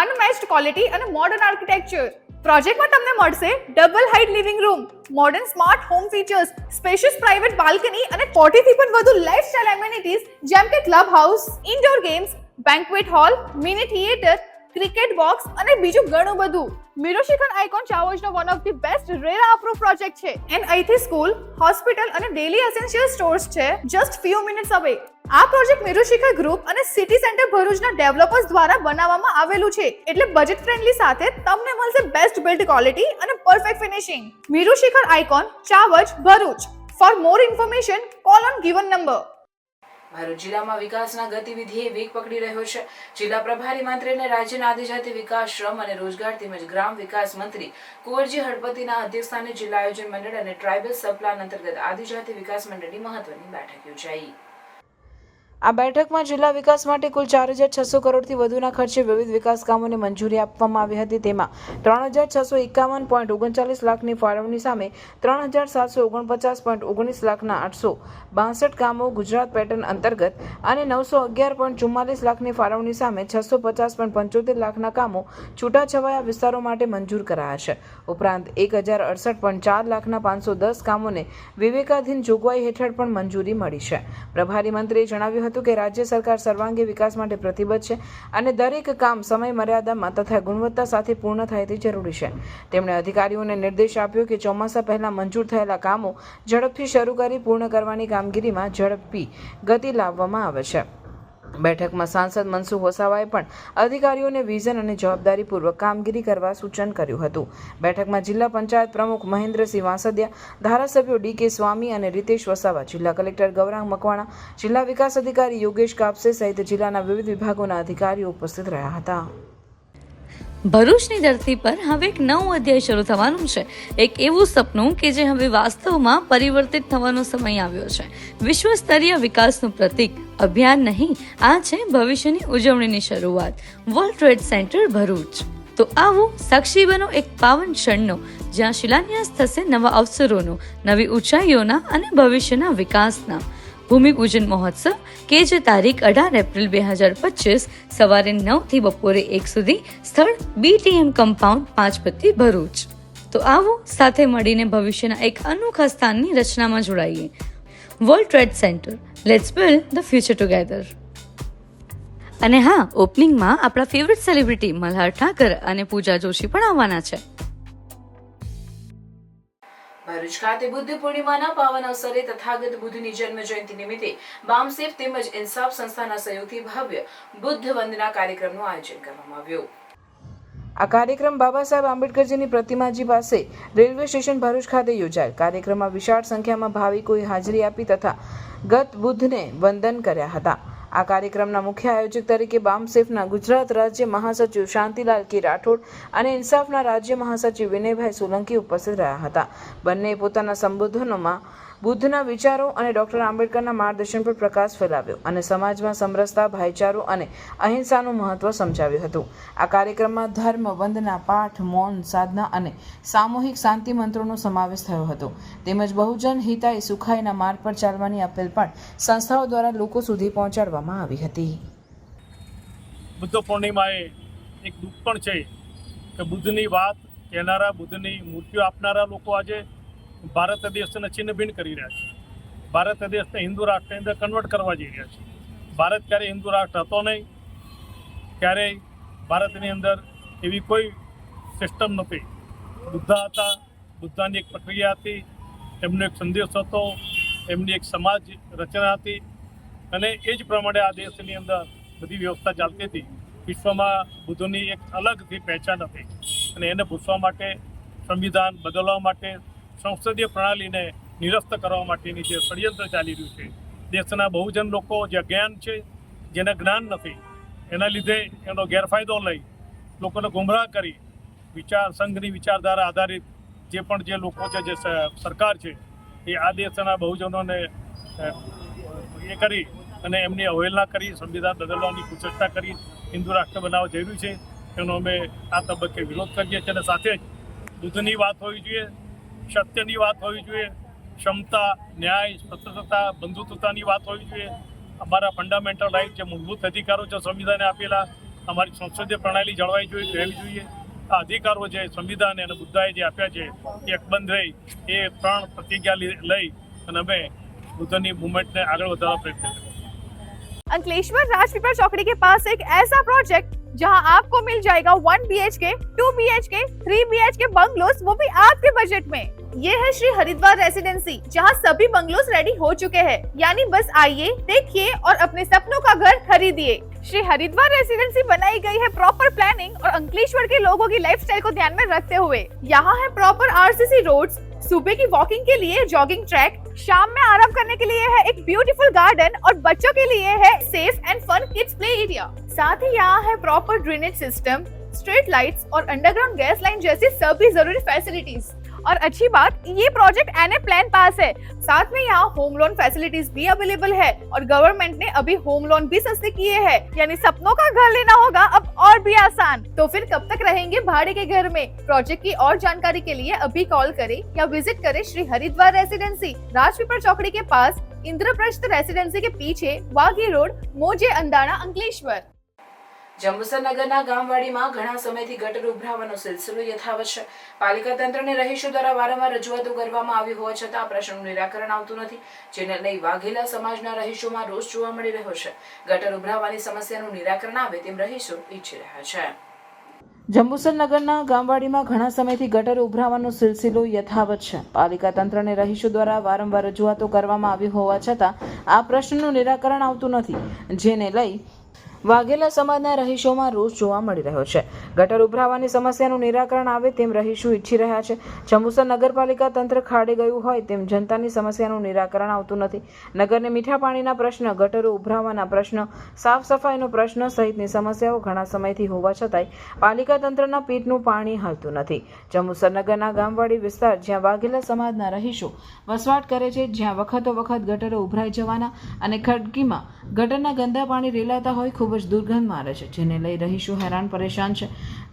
અનમેચ્ડ ક્વોલિટી અને મોડર્ન આર્કિટેક્ચર. પ્રોજેક્ટમાં તમને મળશે double height living room, modern smart home features, spacious private balcony અને 40 થી પણ વધુ લાઇફસ્ટાઇલ એમિનિટીઝ જેમ કે club house, indoor games, banquet hall, mini theatre, cricket box અને બીજું ઘણું બધું. મેરુશિખર આઇકોન ચાવજનો one of the best RERA approve project છે એન્ડ અહીંથી સ્કૂલ, હોસ્પિટલ અને ડેલી એસેન્શિયલ સ્ટોર્સ છે જસ્ટ ફ્યુ મિનિટ્સ અવે. આ પ્રોજેક્ટ મેરુશિખર ગ્રુપ અને સિટી સેન્ટર ભરૂચના ડેવલપર્સ દ્વારા બનાવવામાં આવેલું છે, એટલે બજેટ ફ્રેન્ડલી સાથે તમને મળશે બેસ્ટ બિલ્ડ ક્વોલિટી અને perfect finishing. Merushikhar icon Chavaj, Bharuch. For more information call on given number. Bharuch જિલ્લામાં વિકાસના ગતિવિધિએ વેગ પકડી રહ્યો છે. જિલ્લા પ્રભારી મંત્રી અને રાજ્યના આદિજાતિ વિકાસ, શ્રમ અને રોજગાર તેમજ ગ્રામ વિકાસ મંત્રી કુંવરજી હળપતિના અધ્યક્ષસ્થાને જિલ્લા આયોજન મંડળ અને ટ્રાઇબલ સબ પ્લાન અંતર્ગત આદિજાતિ વિકાસ મંડળની મહત્વની બેઠક યોજાઈ. આ બેઠકમાં જિલ્લા વિકાસ માટે કુલ 4,600 કરોડથી વધુના ખર્ચે વિવિધ વિકાસ કામોને મંજૂરી આપવામાં આવી હતી. તેમાં 3,651.39 લાખની ફાળવણી સામે 3,749.19 લાખના 862 કામો ગુજરાત પેટર્ન અંતર્ગત અને 911.44 લાખની ફાળવણી સામે 650.75 લાખના કામો છૂટાછવાયા વિસ્તારો માટે મંજૂર કરાયા છે. ઉપરાંત 1,068.4 લાખના 510 કામોને વિવેકાધીન જોગવાઈ હેઠળ પણ મંજૂરી મળી છે. પ્રભારી મંત્રીએ જણાવ્યું હતું કે રાજ્ય સરકાર સર્વાંગી વિકાસ માટે પ્રતિબદ્ધ છે અને દરેક કામ સમય મર્યાદામાં તથા ગુણવત્તા સાથે પૂર્ણ થાય તે જરૂરી છે. તેમણે અધિકારીઓને નિર્દેશ આપ્યો કે ચોમાસા પહેલા મંજૂર થયેલા કામો ઝડપથી શરૂ કરી પૂર્ણ કરવાની કામગીરીમાં ઝડપી ગતિ લાવવામાં આવે છે. બેઠકમાં સાંસદ મનસુખ વસાવાએ પણ અધિકારીઓને વિઝન અને જવાબદારીપૂર્વક કામગીરી કરવા સૂચન કર્યું હતું. બેઠકમાં જિલ્લા પંચાયત પ્રમુખ મહેન્દ્રસિંહ વાંસદિયા, ધારાસભ્યો DK સ્વામી અને રીતેશ વસાવા, જિલ્લા કલેક્ટર ગૌરાંગ મકવાણા, જિલ્લા વિકાસ અધિકારી યોગેશ કાપસે સહિત જિલ્લાના વિવિધ વિભાગોના અધિકારીઓ ઉપસ્થિત રહ્યા હતા. ભરૂચની ધરતી પર હવે એક નવું અધ્યાય શરૂ થવાનું છે. એક એવું સપનું કે જે હવે વાસ્તવમાં પરિવર્તિત થવાનો સમય આવ્યો છે. વિશ્વ સ્તરીય વિકાસનું પ્રતીક અભિયાન નહીં, આ છે ભવિષ્યની ઉજવણીની શરૂઆત. World trade centre Bharuch. તો આવો સાક્ષી બનો એક પાવન ક્ષણનો, જ્યાં શિલાન્યાસ થશે નવા અવસરોનો, નવી ઊંચાઈઓના અને ભવિષ્યના વિકાસના. ભૂમિપૂજન મહોત્સવ કે જે તારીખ 18 એપ્રિલ 2025 સવારે 9 થી બપોરે 1 સુધી, સ્થળ BTM કમ્પાઉન્ડ, પાંચપત્તી, ભરૂચ. તો આવો સાથે મળીને ભવિષ્યના એક અનોખા સ્થાનની રચનામાં જોડાઈએ. World trade centre, let's build the future together. અને હા, ઓપનિંગમાં આપણા ફેવરિટ સેલિબ્રિટી મલ્હાર ઠાકર અને પૂજા જોશી પણ આવવાના છે. ભરૂચ ખાતે બુદ્ધ પૂર્ણિમાના પાવન અવસરે તથાગત બુદ્ધની જન્મ જયંતિ નિમિત્તે બામસેફ તેમજ ઇન્સાફ સંસ્થાના સહયોગથી ભવ્ય બુદ્ધ વંદના કાર્યક્રમનું આયોજન કરવામાં આવ્યું. આ કાર્યક્રમ બાબા સાહેબ આંબેડકરજીની પ્રતિમાજી પાસે રેલવે સ્ટેશન ભરૂચ ખાતે યોજાયેલ. કાર્યક્રમમાં વિશાળ સંખ્યામાં ભાવિકોએ હાજરી આપી તથા ગત બુદ્ધને વંદન કર્યા હતા. આ કાર્યક્રમના મુખ્ય આયોજક તરીકે બામસેફના ગુજરાત રાજ્ય મહાસચિવ શાંતિલાલ કે રાઠોડ અને ઇન્સાફના રાજ્ય મહાસચિવ વિનયભાઈ સોલંકી ઉપસ્થિત રહ્યા હતા. બંને પોતાના સંબોધનોમાં બુદ્ધના વિચારો અને ડોક્ટર આંબેડકરના માર્ગદર્શન પર પ્રકાશ ફેલાવ્યો અને સમાજમાં સમરસતા, ભાઈચારો અને અહિંસાનું મહત્વ સમજાવ્યું હતું. આ કાર્યક્રમમાં ધર્મ, વંદના, પાઠ, મૌન, સાધના અને સામૂહિક શાંતિ મંત્રોનો સમાવેશ થયો હતો. તેમજ બહુજન હિતાય સુખાયના માર્ગ પર ચાલવાની અપીલ પણ સંસ્થાઓ દ્વારા લોકો સુધી પહોંચાડવામાં આવી હતી. બુદ્ધ પૂર્ણિમાએ એક દુઃખ પણ છે કે બુદ્ધની વાત કહેનારા, બુદ્ધની મૂર્તિઓ આપનારા લોકો આજે ભારત દેશને છિન્ન ભિન્ન કરી રહ્યા છે. ભારત દેશને હિન્દુ રાષ્ટ્રની અંદર કન્વર્ટ કરવા જઈ રહ્યા છે. ભારત ક્યારેય હિન્દુ રાષ્ટ્ર હતો નહીં, ક્યારેય ભારતની અંદર એવી કોઈ સિસ્ટમ નથી. બુદ્ધ હતા, બુદ્ધની એક પ્રક્રિયા હતી, એમનો એક સંદેશ હતો, એમની એક સમાજ રચના હતી અને એ જ પ્રમાણે આ દેશની અંદર બધી વ્યવસ્થા ચાલતી હતી. વિશ્વમાં બુદ્ધની એક અલગથી પહેચાન હતી અને એને પૂછવા માટે, સંવિધાન બદલવા માટે, સંસદીય પ્રણાલીને નિરસ્ત કરવા માટેની જે ષડયંત્ર ચાલી રહ્યું છે, દેશના બહુજન લોકો જે અજ્ઞાન છે, જેને જ્ઞાન નથી, એના લીધે એનો ગેરફાયદો લઈ લોકોને ગુમરાહ કરી સંઘની વિચારધારા આધારિત જે લોકો છે, જે સરકાર છે, એ આ દેશના બહુજનોને એ કરી અને એમની અવહેલના કરી, સંવિધાન બદલવાની કુચેષ્ટા કરી હિન્દુ રાષ્ટ્ર બનાવવા જઈ રહ્યું છે. એનો અમે આ તબક્કે વિરોધ કરીએ છીએ અને સાથે જ બુદ્ધની વાત હોવી જોઈએ, સત્યની વાત હોવી જોઈએ, ક્ષમતા, ન્યાય, સ્વતંત્રતા, બંધુત્વતાની વાત હોવી જોઈએ. અમારા ફંડામેન્ટલ રાઇટ, જે મૂળભૂત અધિકારો છે સંવિધાને આપેલા, અમારી સંસદીય પ્રણાલી જળવાઈ રહેવી જોઈએ. આ અધિકારો જે સંવિધાન અને બુદ્ધાએ જે આપ્યા છે એ અકબંધ રહી, એ ત્રણ પ્રતિજ્ઞા લઈ અને અમે બુદ્ધની મૂવમેન્ટને આગળ વધારવા પ્રયત્ન કરીએ. अंकलेश्वर राजपीपल चौकड़ी के पास एक ऐसा प्रोजेक्ट जहां आपको मिल जाएगा 1 BHK, 2 BHK, 3 BHK बंगलोस, वो भी आपके बजट में. ये है श्री हरिद्वार रेसिडेंसी, जहां सभी बंगलोस रेडी हो चुके हैं. यानी बस आइए, देखिए और अपने सपनों का घर खरीदिए. श्री हरिद्वार रेसिडेंसी बनाई गई है प्रॉपर प्लानिंग और अंकलेश्वर के लोगों की लाइफस्टाइल को ध्यान में रखते हुए. यहाँ है प्रॉपर RCC रोड्स, सुबह की वॉकिंग के लिए जॉगिंग ट्रैक, शाम में आराम करने के लिए है एक ब्यूटीफुल गार्डन और बच्चों के लिए है safe and fun kids play area. साथ ही यहाँ है proper drainage system, street lights और अंडरग्राउंड गैस लाइन जैसी सभी जरूरी फैसिलिटीज. और अच्छी बात, ये प्रोजेक्ट NA प्लान पास है. साथ में यहाँ होम लोन फैसिलिटीज भी अवेलेबल है और गवर्नमेंट ने अभी होम लोन भी सस्ते किए हैं. यानी सपनों का घर लेना होगा अब और भी आसान. तो फिर कब तक रहेंगे भाड़े के घर में? प्रोजेक्ट की और जानकारी के लिए अभी कॉल करें या विजिट करें श्री हरिद्वार रेसिडेंसी, राजपीपल चौकड़ी के पास, इंद्रप्रस्थ रेसिडेंसी के पीछे, वाघी रोड, मोजे अंदाना, अंकलेश्वर. જંબુસર નગરના ગામવાડીમાં ઘણા સમયથી ગટર ઉભરાવાનો સિલસિલો યથાવત છે. પાલિકા તંત્રને રહીશો દ્વારા વારંવાર રજૂઆતો કરવામાં આવી હોવા છતાં આ પ્રશ્નનું નિરાકરણ આવતું નથી, જેને લઈ વાઘેલા સમાજના રહીશોમાં રોષ જોવા મળી રહ્યો છે. ગટર ઉભરાવાની સમસ્યાનું નિરાકરણ આવે તેમ રહીશો ઈચ્છી રહ્યા છે. જંબુસર નગરના ગામવાડીમાં ઘણા સમયથી ગટર ઉભરાવાનો સિલસિલો યથાવત છે. પાલિકા તંત્રને રહીશો દ્વારા વારંવાર રજૂઆતો કરવામાં આવી હોવા છતાં આ પ્રશ્નનું નિરાકરણ આવતું નથી, જેને લઈ વાઘેલા સમાજના રહીશોમાં રોષ જોવા મળી રહ્યો છે. ગટર ઉભરાવાની સમસ્યાનું નિરાકરણ આવે તેમ રહીશો ઈચ્છી રહ્યા છે. જંબુસર નગરપાલિકા તંત્ર ખાડે ગયું હોય તેમ જનતાની સમસ્યાનું નિરાકરણ આવતું નથી. નગરને મીઠા પાણીના પ્રશ્ન, ગટરો ઉભરાવાના પ્રશ્ન, સાફ સફાઈનો પ્રશ્ન સહિતની સમસ્યાઓ ઘણા સમયથી હોવા છતાંય પાલિકા તંત્રના પેટનું પાણી હાલતું નથી. જંબુસર નગરના ગામવાડી વિસ્તાર જ્યાં વાઘેલા સમાજના રહીશો વસવાટ કરે છે, જ્યાં વખતો વખત ગટરો ઉભરાઈ જવાના અને ખડકીમાં ગટરના ગંદા પાણી રેલાતા હોય ખૂબ જ દુર્ગંધ મારે છે, જેને લઈ રહીશો હેરાન પરેશાન છે.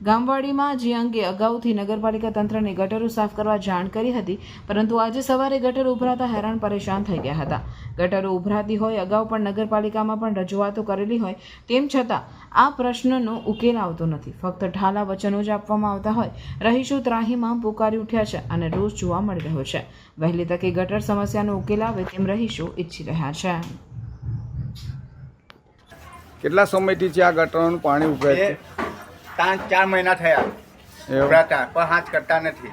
ગામવાડીમાં જે અંગે અગાઉથી નગરપાલિકા તંત્રને ગટરો સાફ કરવા જાણ કરી હતી, પરંતુ આજે સવારે ગટરો ઉભરાતા હેરાન પરેશાન થઈ ગયા હતા. ગટરો ઉભરાતી હોય, અગાઉ પણ નગરપાલિકામાં પણ રજૂઆતો કરેલી હોય, તેમ છતાં આ પ્રશ્નનો ઉકેલ આવતો નથી. ફક્ત ઢાલા વચનો જ આપવામાં આવતા હોય. રહીશો ત્રાહીમાં પોકારી ઉઠ્યા છે અને રોષ જોવા મળી રહ્યો છે. વહેલી તકે ગટર સમસ્યાનો ઉકેલ આવે તેમ રહીશો ઈચ્છી રહ્યા છે. કેટલા સમયથી છે આ ગટરનું પાણી ઉભરાય છે? 3-4 મહિના થયા ઉભરાતા, પણ હાથ કરતા નથી.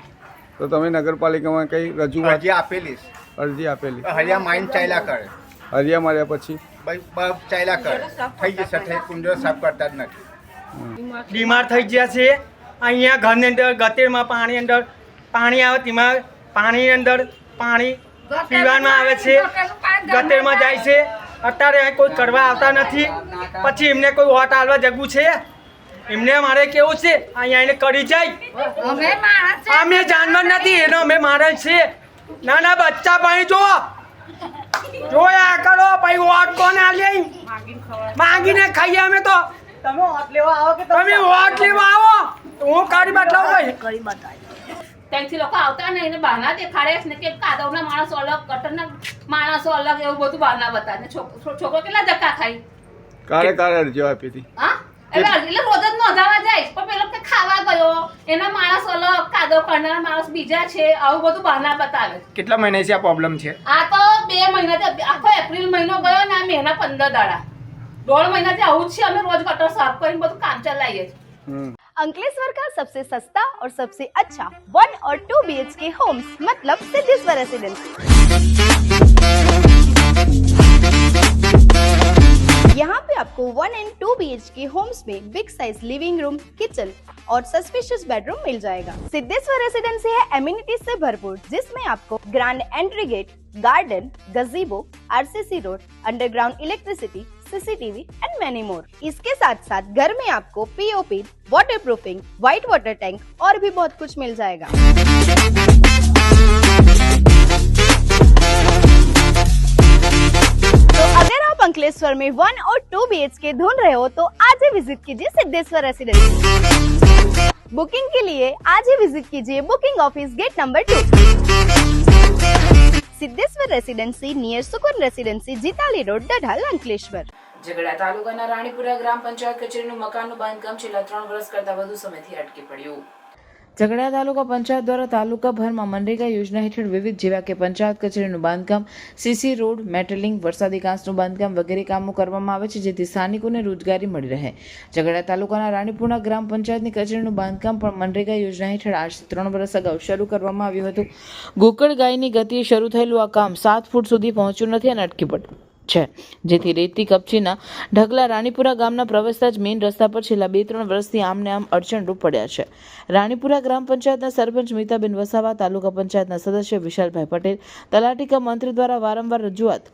તો તમે નગરપાલિકામાં કંઈ રજૂઆત અરજી આપેલી છે. અરજી આપેલી? હરિયા માઇન ચાલ્યા કરે, હરિયા માર્યા પછી બલ્બ ચાલ્યા કરે, થઈ જશે, થઈ કુંડો સાફ કરતા જ નથી. બીમાર થઈ ગયા છે. અહીંયા ઘરની અંદર ગટેરમાં પાણી આવે, તેમાં પાણીની અંદર પાણી પીવામાં આવે છે, ગટેરમાં જાય છે. અત્યારે કોઈ કરવા આવતા નથી. પછી એમને કોઈ વોટ આલવા જગું છે? એમને મારે કેવું છે અહીંયા એને કરી જાય. અમે જાનવર નથી, એનો અમે મારે છે. નાના બચ્ચા પાણી જોયા કરો, પછી વોટ કોને આલે? માંગીને ખાઈએ અમે તો. તમે વોટ લેવા આવો, હું કરી બતાવું. કરી બતાવી ત્યાંથી લોકો આવતા ને એને બહાના દેખાડે ને કે કાદવના માણસો અલગ, ગટરના માણસો અલગ, એવું બધું બહાના બતાવે ને છોકરો કેટલા ધક્કા ખાઈ. કારે અરજીઓ આપી હતી? હા, એટલે રોજ જ નોંધાવા જાય, પણ પેલો કે ખાવા ગયો, એના માણસ અલગ, કાદવ કરનારા માણસ બીજા છે, આવું બધું બહાના બતાવે. કેટલા મહિનાથી આ પ્રોબ્લેમ છે? આ તો 2 મહિનાથી, આખો એપ્રિલ મહિનો ગયો ને આ મહિના 15 દાડા, 1.5 મહિનાથી આવું જ છે. અમે રોજ ગટર સાફ કરીને બધું કામ ચલાવીએ છીએ. अंकलेश्वर का सबसे सस्ता और सबसे अच्छा 1 और 2 BHK होम्स मतलब सिद्धेश्वर रेसिडेंसी। यहाँ पे आपको 1 एंड 2 BHK होम्स में big size living room, kitchen और सस्पिशियस बेडरूम मिल जाएगा। सिद्धेश्वर रेसिडेंसी है एमिनिटीज से भरपूर, जिसमें आपको grand entry gate, garden, gazebo, RCC road, underground electricity, CCTV and many more. इसके साथ साथ घर में आपको POP, water proofing, white water tank और भी बहुत कुछ मिल जाएगा। तो अगर आप अंकलेश्वर में 1 और 2 BHK ढूंढ रहे हो तो आज ही विजिट कीजिए सिद्धेश्वर रेसिडेंसी। बुकिंग के लिए आज ही विजिट कीजिए booking office gate number 2, Siddheshwar residency near Sukoon residency, Jitali road, Dadhal, Ankleshwar. ઝઘડા તાલુકાના રાણીપુરા ગ્રામ પંચાયત કચેરીનું મકાનનું બાંધકામ છેલ્લા 3 વર્ષ કરતા વધુ સમયથી અટકી પડ્યું. ઝઘડા તાલુકા પંચાયત દ્વારા તાલુકાભરમાં મનરેગા યોજના હેઠળ વિવિધ જેવા કે પંચાયત કચેરીનું બાંધકામ, CC રોડ, મેટલિંગ, વરસાદી કાંસનું બાંધકામ વગેરે કામો કરવામાં આવે છે, જેથી સ્થાનિકોને રોજગારી મળી રહે. ઝઘડા તાલુકાના રાણીપુરા ગ્રામ પંચાયતની કચેરીનું બાંધકામ પણ મનરેગા યોજના હેઠળ આજથી 3 વર્ષ અગાઉ શરૂ કરવામાં આવ્યું હતું. ગોકળ ગાયની ગતિએ શરૂ થયેલું આ કામ 7 ફૂટ સુધી પહોંચ્યું નથી અને અટકી પડ્યું છે, જેથી રેતી કપચીના ઢગલા રાણીપુરા ગામના પ્રવેશતા જ મેઇન રસ્તા પર છેલ્લા 2-3 વર્ષથી આમને આમ અડચણરૂપ પડ્યા છે. રાણીપુરા ગ્રામ પંચાયતના સરપંચ મીતાબેન વસાવા, તાલુકા પંચાયતના સદસ્ય વિશાલભાઈ પટેલ, તલાટીકા મંત્રી દ્વારા વારંવાર રજૂઆત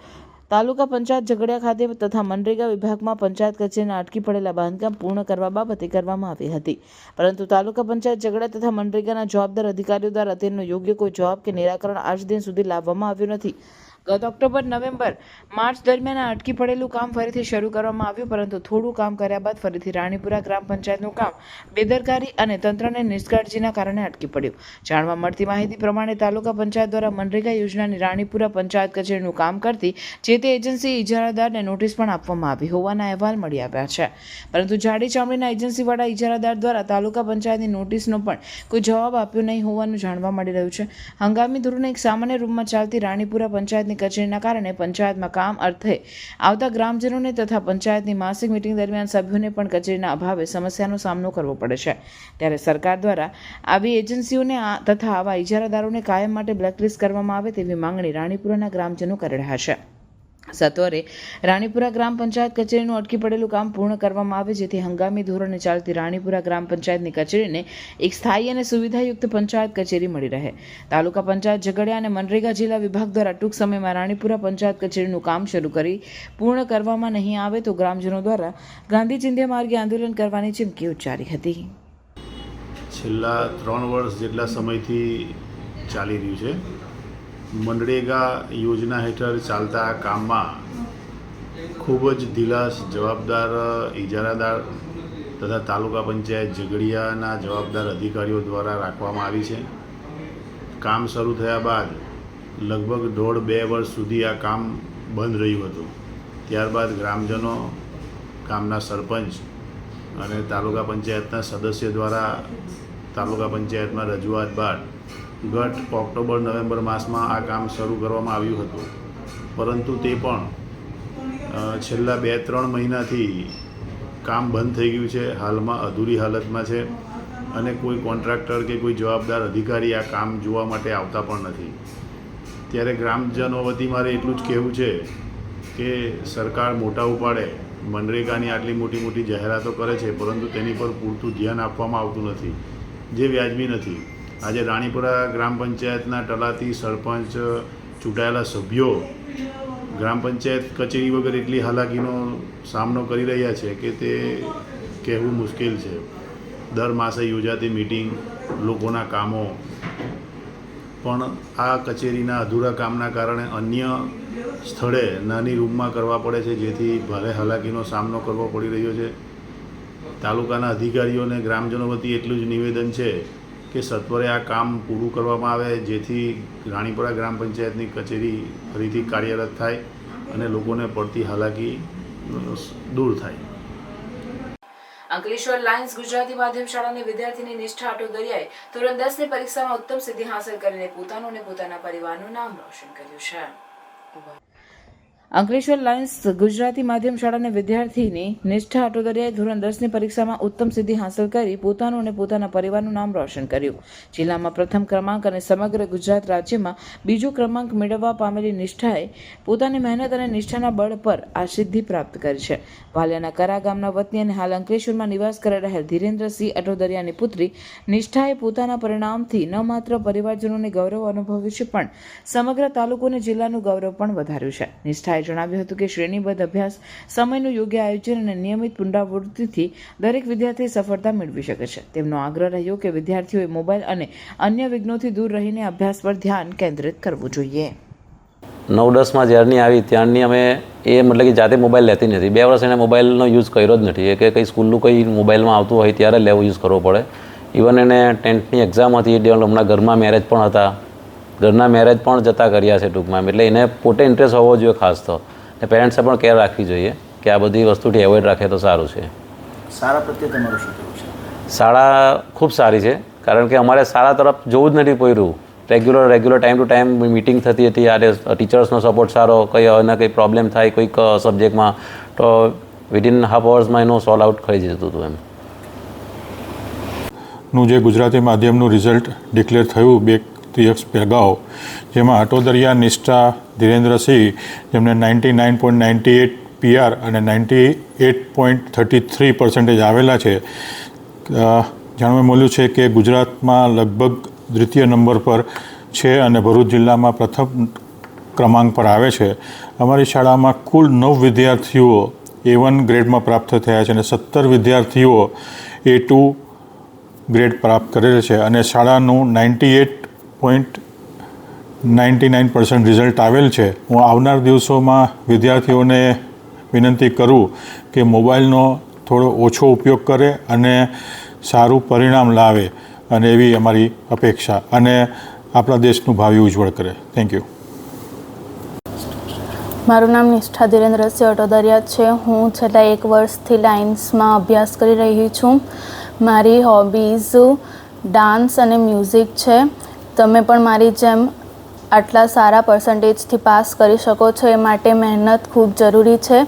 તાલુકા પંચાયત ઝઘડિયા ખાતે તથા મનરેગા વિભાગમાં પંચાયત કચેરીના અટકી પડેલા બાંધકામ પૂર્ણ કરવા બાબતે કરવામાં આવી હતી, પરંતુ તાલુકા પંચાયત ઝઘડિયા તથા મનરેગાના જવાબદાર અધિકારીઓ દ્વારા તેનો યોગ્ય કોઈ જવાબ કે નિરાકરણ આજ દિન સુધી લાવવામાં આવ્યું નથી. ગત ઓક્ટોબર, નવેમ્બર, માર્ચ દરમિયાન આ અટકી પડેલું કામ ફરીથી શરૂ કરવામાં આવ્યું, પરંતુ થોડું કામ કર્યા બાદ ફરીથી રાણીપુરા ગ્રામ પંચાયતનું કામ બેદરકારી અને તંત્રની નિષ્કાળજીના કારણે અટકી પડ્યું. જાણવા મળતી માહિતી પ્રમાણે તાલુકા પંચાયત દ્વારા મનરેગા યોજનાની રાણીપુરા પંચાયત કચેરીનું કામ કરતી જે તે એજન્સી ઇજારાદારને નોટિસ પણ આપવામાં આવી હોવાના અહેવાલ મળી આવ્યા છે, પરંતુ જાડી ચામડીના એજન્સીવાળા ઇજારાદાર દ્વારા તાલુકા પંચાયતની નોટિસનો પણ કોઈ જવાબ આપ્યો નહીં હોવાનું જાણવા મળી રહ્યું છે. હંગામી ધોરણે એક સામાન્ય રૂમમાં ચાલતી રાણીપુરા પંચાયતની કચેરીના કારણે પંચાયતમાં કામ અર્થે આવતા ગ્રામજનોને તથા પંચાયતની માસિક મીટિંગ દરમિયાન સભ્યોને પણ કચેરીના અભાવે સમસ્યાનો સામનો કરવો પડે છે. ત્યારે સરકાર દ્વારા આવી એજન્સીઓને તથા આવા ઇજારાદારોને કાયમ માટે બ્લેકલિસ્ટ કરવામાં આવે તેવી માંગણી રાણીપુરાના ગ્રામજનો કરી રહ્યા છે. સત્વરે રાણીપુરા ગ્રામ પંચાયત કચેરીનું અટકી પડેલું કામ પૂર્ણ કરવામાં આવે, જેથી હંગામી ધોરણે ચાલતી રાણીપુરા ગ્રામ પંચાયતની કચેરીને એક સ્થાયી અને સુવિધાયુક્ત પંચાયત કચેરી મળી રહે. તાલુકા પંચાયત ઝઘડિયા અને મનરેગા જિલ્લા વિભાગ દ્વારા ટૂંક સમયમાં રાણીપુરા પંચાયત કચેરીનું કામ શરૂ કરી પૂર્ણ કરવામાં નહીં આવે તો ગ્રામજનો દ્વારા ગાંધી ચિંધ્યા માર્ગે આંદોલન કરવાની ચીમકી ઉચ્ચારી હતી. છેલ્લા 3 વર્ષ જેટલા સમયથી ચાલી રહ્યું છે. મનરેગા યોજના હેઠળ ચાલતા આ કામમાં ખૂબ જ ઢીલાસ જવાબદાર ઇજારાદાર તથા તાલુકા પંચાયત ઝઘડિયાના જવાબદાર અધિકારીઓ દ્વારા રાખવામાં આવી છે. કામ શરૂ થયા બાદ લગભગ 1.5-2 વર્ષ સુધી આ કામ બંધ રહ્યું હતું. ત્યારબાદ ગ્રામજનો, ગામના સરપંચ અને તાલુકા પંચાયતના સદસ્ય દ્વારા તાલુકા પંચાયતમાં રજૂઆત બાદ ગત ઓક્ટોબર, નવેમ્બર માસમાં આ કામ શરૂ કરવામાં આવ્યું હતું, પરંતુ તે પણ છેલ્લા 2-3 મહિનાથી કામ બંધ થઈ ગયું છે. હાલમાં અધૂરી હાલતમાં છે અને કોઈ કોન્ટ્રાક્ટર કે કોઈ જવાબદાર અધિકારી આ કામ જોવા માટે આવતા પણ નથી. ત્યારે ગ્રામજનો વતી મારે એટલું જ કહેવું છે કે સરકાર મોટા ઉપાડે મનરેગાની આટલી મોટી મોટી જાહેરાતો કરે છે, પરંતુ તેની પર પૂરતું ધ્યાન આપવામાં આવતું નથી, જે વ્યાજબી નથી. આજે રાણીપુરા ગ્રામ પંચાયતના તલાટી, સરપંચ, ચૂંટાયેલા સભ્યો ગ્રામ પંચાયત કચેરી વગર એટલી હાલાકીનો સામનો કરી રહ્યા છે કે તે કહેવું મુશ્કેલ છે. દર માસે યોજાતી મિટિંગ, લોકોના કામો, પણ આ કચેરીના અધૂરા કામના કારણે અન્ય સ્થળે નાની રૂમમાં કરવા પડે છે, જેથી ભારે હાલાકીનો સામનો કરવો પડી રહ્યો છે. તાલુકાના અધિકારીઓને ગ્રામજનો વતી એટલું જ નિવેદન છે કે સત્વરે આ કામ પૂરું કરવામાં આવે, જેથી રાણીપુરા ગ્રામ પંચાયતની કચેરી ફરીથી કાર્યરત થાય અને લોકોને પડતી હાલાકી દૂર થાય. અંકલેશ્વર લાયન્સ ગુજરાતી માધ્યમ શાળાની વિદ્યાર્થીની નિષ્ઠા અટોદરિયાએ ધોરણ 10ની પરીક્ષામાં ઉત્તમ સિદ્ધિ હાંસલ કરીને પોતાનું અને પોતાના પરિવારનું નામ રોશન કર્યું છે. અંકલેશ્વર લાયન્સ ગુજરાતી માધ્યમ શાળાની વિદ્યાર્થીની નિષ્ઠા અટોદરિયાએ ધોરણ 10ની પરીક્ષામાં ઉત્તમ સિદ્ધિ હાંસલ કરી પોતાનું અને પોતાના પરિવારનું નામ રોશન કર્યું. જિલ્લામાં પ્રથમ ક્રમાંક અને સમગ્ર ગુજરાત રાજ્યમાં બીજો ક્રમાંક મેળવવા પામેલી નિષ્ઠાએ પોતાની મહેનત અને નિષ્ઠાના બળ પર આ સિદ્ધિ પ્રાપ્ત કરી છે. વાલિયાના કરા ગામના વતની અને હાલ અંકલેશ્વરમાં નિવાસ કરી રહેલ ધીરેન્દ્રસિંહ અટોદરિયાની પુત્રી નિષ્ઠાએ પોતાના પરિણામથી ન માત્ર પરિવારજનોને ગૌરવ અનુભવ્યું છે, પણ સમગ્ર તાલુકો અને જિલ્લાનું ગૌરવ પણ વધાર્યું છે. નિષ્ઠાએ જણાવ્યું હતું કે શ્રેણીબદ્ધ અભ્યાસ, સમયનું યોગ્ય આયોજન અને નિયમિત પુનરાવૃત્તિથી દરેક વિદ્યાર્થી સફળતા મેળવી શકે છે. તેમનો આગ્રહ રહ્યો કે વિદ્યાર્થીઓએ મોબાઈલ અને અન્ય વિઘ્નોથી દૂર રહીને અભ્યાસ પર ધ્યાન કેન્દ્રિત કરવું જોઈએ. 9-10માં જ્યારની આવી ત્યારની અમે મતલબ કે જાતે મોબાઈલ લેતી નથી. 2 વર્ષ એને મોબાઈલનો યુઝ કર્યો જ નથી. કે કંઈ સ્કૂલનું કંઈ મોબાઈલમાં આવતું હોય ત્યારે લેવો યુઝ કરવો પડે. ઇવન એને 10th ની એક્ઝામ હતી, હમણાં ઘરમાં મેરેજ પણ હતા, ઘરના મેરેજ પણ જતા કર્યા છે ટૂંકમાં. એટલે એને પોતે ઇન્ટરેસ્ટ હોવો જોઈએ ખાસ તો, અને પેરેન્ટ્સે પણ કેર રાખવી જોઈએ કે આ બધી વસ્તુથી એવોઇડ રાખે તો સારું છે. શાળા પ્રત્યે તમારું શું કહેવું છે? શાળા ખૂબ સારી છે, કારણ કે અમારે શાળા તરફ જવું જ નથી પડ્યું. Regular time to time meeting થતી હતી. આજે ટીચર્સનો સપોર્ટ સારો, કંઈ અને કંઈ પ્રોબ્લેમ થાય કોઈક સબ્જેક્ટમાં તો વિધિન હાફ અવર્સમાં એનું સોલ્વ આઉટ થઈ જતું હતું. એમ નું જે ગુજરાતી માધ્યમનું રિઝલ્ટ ડિક્લેર થયું 2 દિવસ અગાઉ, જેમાં અટોદરિયા નિષ્ઠા ધીરેન્દ્રસિંહ, જેમને 99.98 PR અને 98.33% આવેલા છે. જાણવા મળ્યું છે કે ગુજરાતમાં લગભગ દ્વિતીય નંબર પર છે અને ભરૂચ જિલ્લામાં પ્રથમ ક્રમાંક પર આવે છે. અમારી શાળામાં કુલ 9 વિદ્યાર્થીઓ A1 ગ્રેડમાં પ્રાપ્ત થયા છે અને 17 વિદ્યાર્થીઓ A2 ગ્રેડ પ્રાપ્ત કરેલ છે અને શાળાનું 98.99% રિઝલ્ટ આવેલ છે. હું આવનાર દિવસોમાં વિદ્યાર્થીઓને વિનંતી કરું કે મોબાઈલનો થોડો ઓછો ઉપયોગ કરે અને સારું પરિણામ લાવે, અને એવી અમારી અપેક્ષા, અને આપણા દેશનું ભાવિ ઉજ્જવળ કરે. Thank you. મારું નામ નિષ્ઠા ધીરેન્દ્રસિંહ અટોદરિયા છે. હું છેલ્લા 1 વર્ષથી લાયન્સમાં અભ્યાસ કરી રહી છું. મારી હોબીઝ ડાન્સ અને મ્યુઝિક છે. તમે પણ મારી જેમ આટલા સારા પર્સન્ટેજથી પાસ કરી શકો છો, એ માટે મહેનત ખૂબ જરૂરી છે.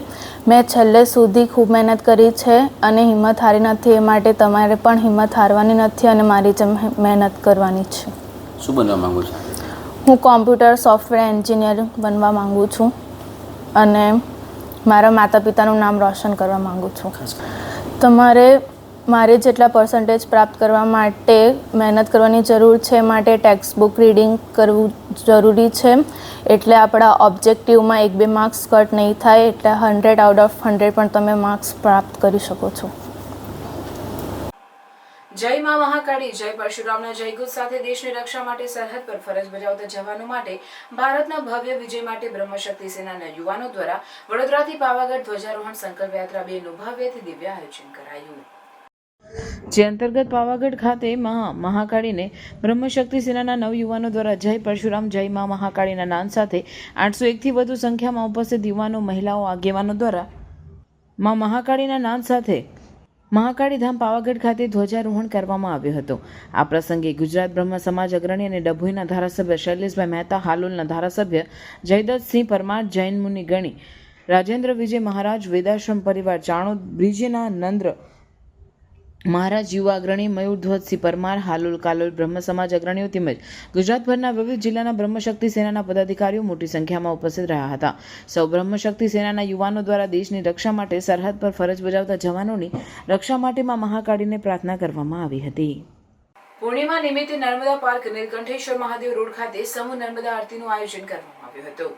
મેં છેલ્લે સુધી ખૂબ મહેનત કરી છે અને હિંમત હારી નથી. એ માટે તમારે પણ હિંમત હારવાની નથી અને મારી જેમ મહેનત કરવાની છે. શું બનવા માંગો છો? હું કોમ્પ્યુટર સોફ્ટવેર એન્જિનિયર બનવા માંગુ છું અને મારા માતા પિતાનું નામ રોશન કરવા માંગુ છું. તમારે મારે જેટલા પર્સન્ટેજ પ્રાપ્ત કરવા માટે મહેનત કરવાની જરૂર છે, માટે ટેક્સ્ટ બુક રીડિંગ કરવું જરૂરી છે. એટલે આપણા ઓબ્જેક્ટિવમાં 1-2 માર્ક્સ કટ નહીં થાય, એટલે 100 આઉટ ઓફ 100 પણ તમે માર્ક્સ પ્રાપ્ત કરી શકો છો. જય મા મહાકાળી, જય પરશુરામના જયઘોષ સાથે દેશની રક્ષા માટે સરહદ પર ફરજ બજાવતા જવાનો માટે ભારતના ભવ્ય વિજય માટે બ્રહ્મશક્તિ સેનાના યુવાનો દ્વારા વડોદરાથી પાવાગઢ ધ્વજારોહણ સંકલ્પ યાત્રા 2નું ભવ્યથી દિવ્ય આયોજન કરાયું. જે અંતર્ગત પાવાગઢ ખાતે મહાકાળીને બ્રહ્મશક્તિ સેનાના નવયુવાનો દ્વારા જય પરશુરામ જય મા મહાકાળીના નાદ સાથે 801થી વધુ સંખ્યામાં ઉપસ્થિત યુવાનો, મહિલાઓ, આગેવાનો દ્વારા મા મહાકાળીના નાદ સાથે મહાકાળી ધામ પાવાગઢ ખાતે ધ્વજારોહણ કરવામાં આવ્યું હતું. આ પ્રસંગે ગુજરાત બ્રહ્મ સમાજ અગ્રણી અને ડભોઈના ધારાસભ્ય શૈલેષભાઈ મહેતા, હાલોલના ધારાસભ્ય જયદત્તસિંહ પરમાર, જૈન મુનિ ગણી, રાજેન્દ્ર વિજય મહારાજ, વેદાશ્રમ પરિવાર ચાણોદ, બ્રિજેના નંદ્ર મહારાજ યુવા અગ્રણી મયુર ધ્વજસિંહ પરમાર, હાલોલ કાલોલ બ્રહ્મ સમાજ અગ્રણીઓ તેમજ ગુજરાતભરના વિવિધ જિલ્લાના બ્રહ્મશક્તિ સેનાના પદાધિકારીઓ મોટી સંખ્યામાં ઉપસ્થિત રહ્યા હતા. સૌ બ્રહ્મશક્તિ સેનાના યુવાનો દ્વારા દેશની રક્ષા માટે સરહદ પર ફરજ બજાવતા જવાનોની રક્ષા માટે માં મહાકાળીને પ્રાર્થના કરવામાં આવી હતી. પૂર્ણિમા નિમિત્તે નર્મદા પાર્ક નીલકંઠેશ્વર મહાદેવ રોડ ખાતે સમૂહ નર્મદા આરતીનું આયોજન કરવામાં આવ્યું હતું.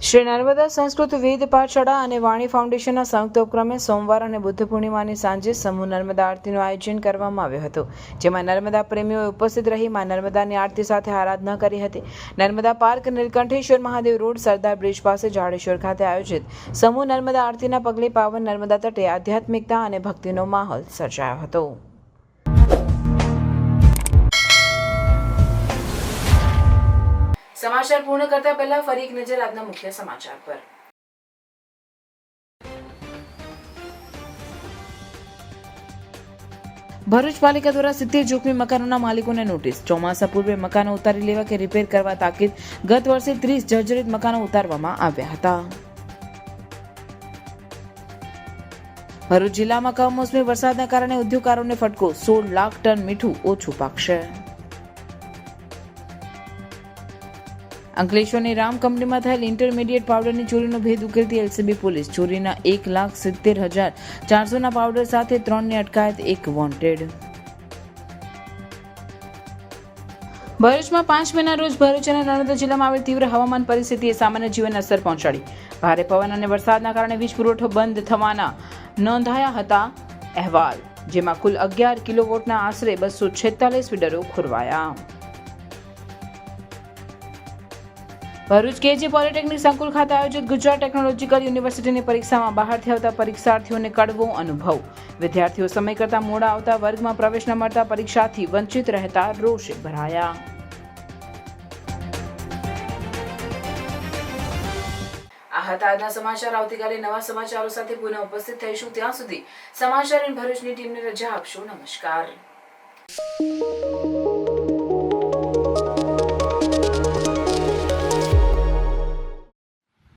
શ્રી નર્મદા સંસ્કૃત વેદ પાઠશાળા અને વાણી ફાઉન્ડેશનના સંયુક્ત ઉપક્રમે સોમવાર અને બુદ્ધ પૂર્ણિમાની સાંજે સમૂહ નર્મદા આરતીનું આયોજન કરવામાં આવ્યું હતું, જેમાં નર્મદા પ્રેમીઓએ ઉપસ્થિત રહી માં નર્મદાની આરતી સાથે આરાધના કરી હતી. નર્મદા પાર્ક નીલકંઠેશ્વર મહાદેવ રોડ સરદાર બ્રિજ પાસે જાડેશ્વર ખાતે આયોજિત સમૂહ નર્મદા આરતીના પગલે પાવન નર્મદા તટે આધ્યાત્મિકતા અને ભક્તિનો માહોલ સર્જાયો હતો. સમાચાર પૂર્ણ કરતા પહેલા ફરી એક નજર આજના મુખ્ય સમાચાર પર. ભરૂચ પાલિકા દ્વારા 70 જોખમી મકાનોના માલિકોને નોટિસ. ચોમાસા પૂર્વે મકાનો ઉતારી લેવા કે રિપેર કરવા તાકીદ. ગત વર્ષે 30 જર્જરિત મકાનો ઉતારવામાં આવ્યા હતા. ભરૂચ જિલ્લામાં કમોસમી વરસાદના કારણે ઉદ્યોગકારોને ફટકો. 16 લાખ ટન મીઠું ઓછું પાકશે. અંકલેશ્વરની રામ કંપનીમાં થયેલ ઇન્ટરમીડિયેટ પાવડરની ચોરીનો ભેદ ઉકેલતી એલસીબી પોલીસ. ચોરીના 1,70,400 પાવડર સાથે 3ની અટકાયત, 1 વોન્ટેડ. ભરૂચમાં 5 મેના રોજ ભરૂચ અને નર્મદા જિલ્લામાં આવેલ તીવ્ર હવામાન પરિસ્થિતિએ સામાન્ય જીવનને અસર પહોંચાડી. ભારે પવન અને વરસાદના કારણે વીજ પુરવઠો બંધ થવાના નોંધાયા હતા અહેવાલ, જેમાં કુલ 11 કિલોવોટના આશરે 246 ફીડરો ખોરવાયા. ભરૂચ કેજી પોલિટેકનિક સંકુલ ખાતે આયોજિત ગુજરાત ટેકનોલોજીકલ યુનિવર્સિટીની પરીક્ષામાં બહારથી આવતા પરીક્ષાર્થીઓને કડવો અનુભવ. વિદ્યાર્થીઓ સમય કરતાં મોડા આવતા વર્ગમાં પ્રવેશ ન મળતા પરીક્ષાથી વંચિત રહેતા રોષે ભરાયા. આ હતા આજના સમાચાર. આવતીકાલે નવા સમાચારો સાથે પુનઃ ઉપસ્થિત થઈશું. ત્યાં સુધી સમાચાર ભરૂચની ટીમને રજા આપશો. નમસ્કાર.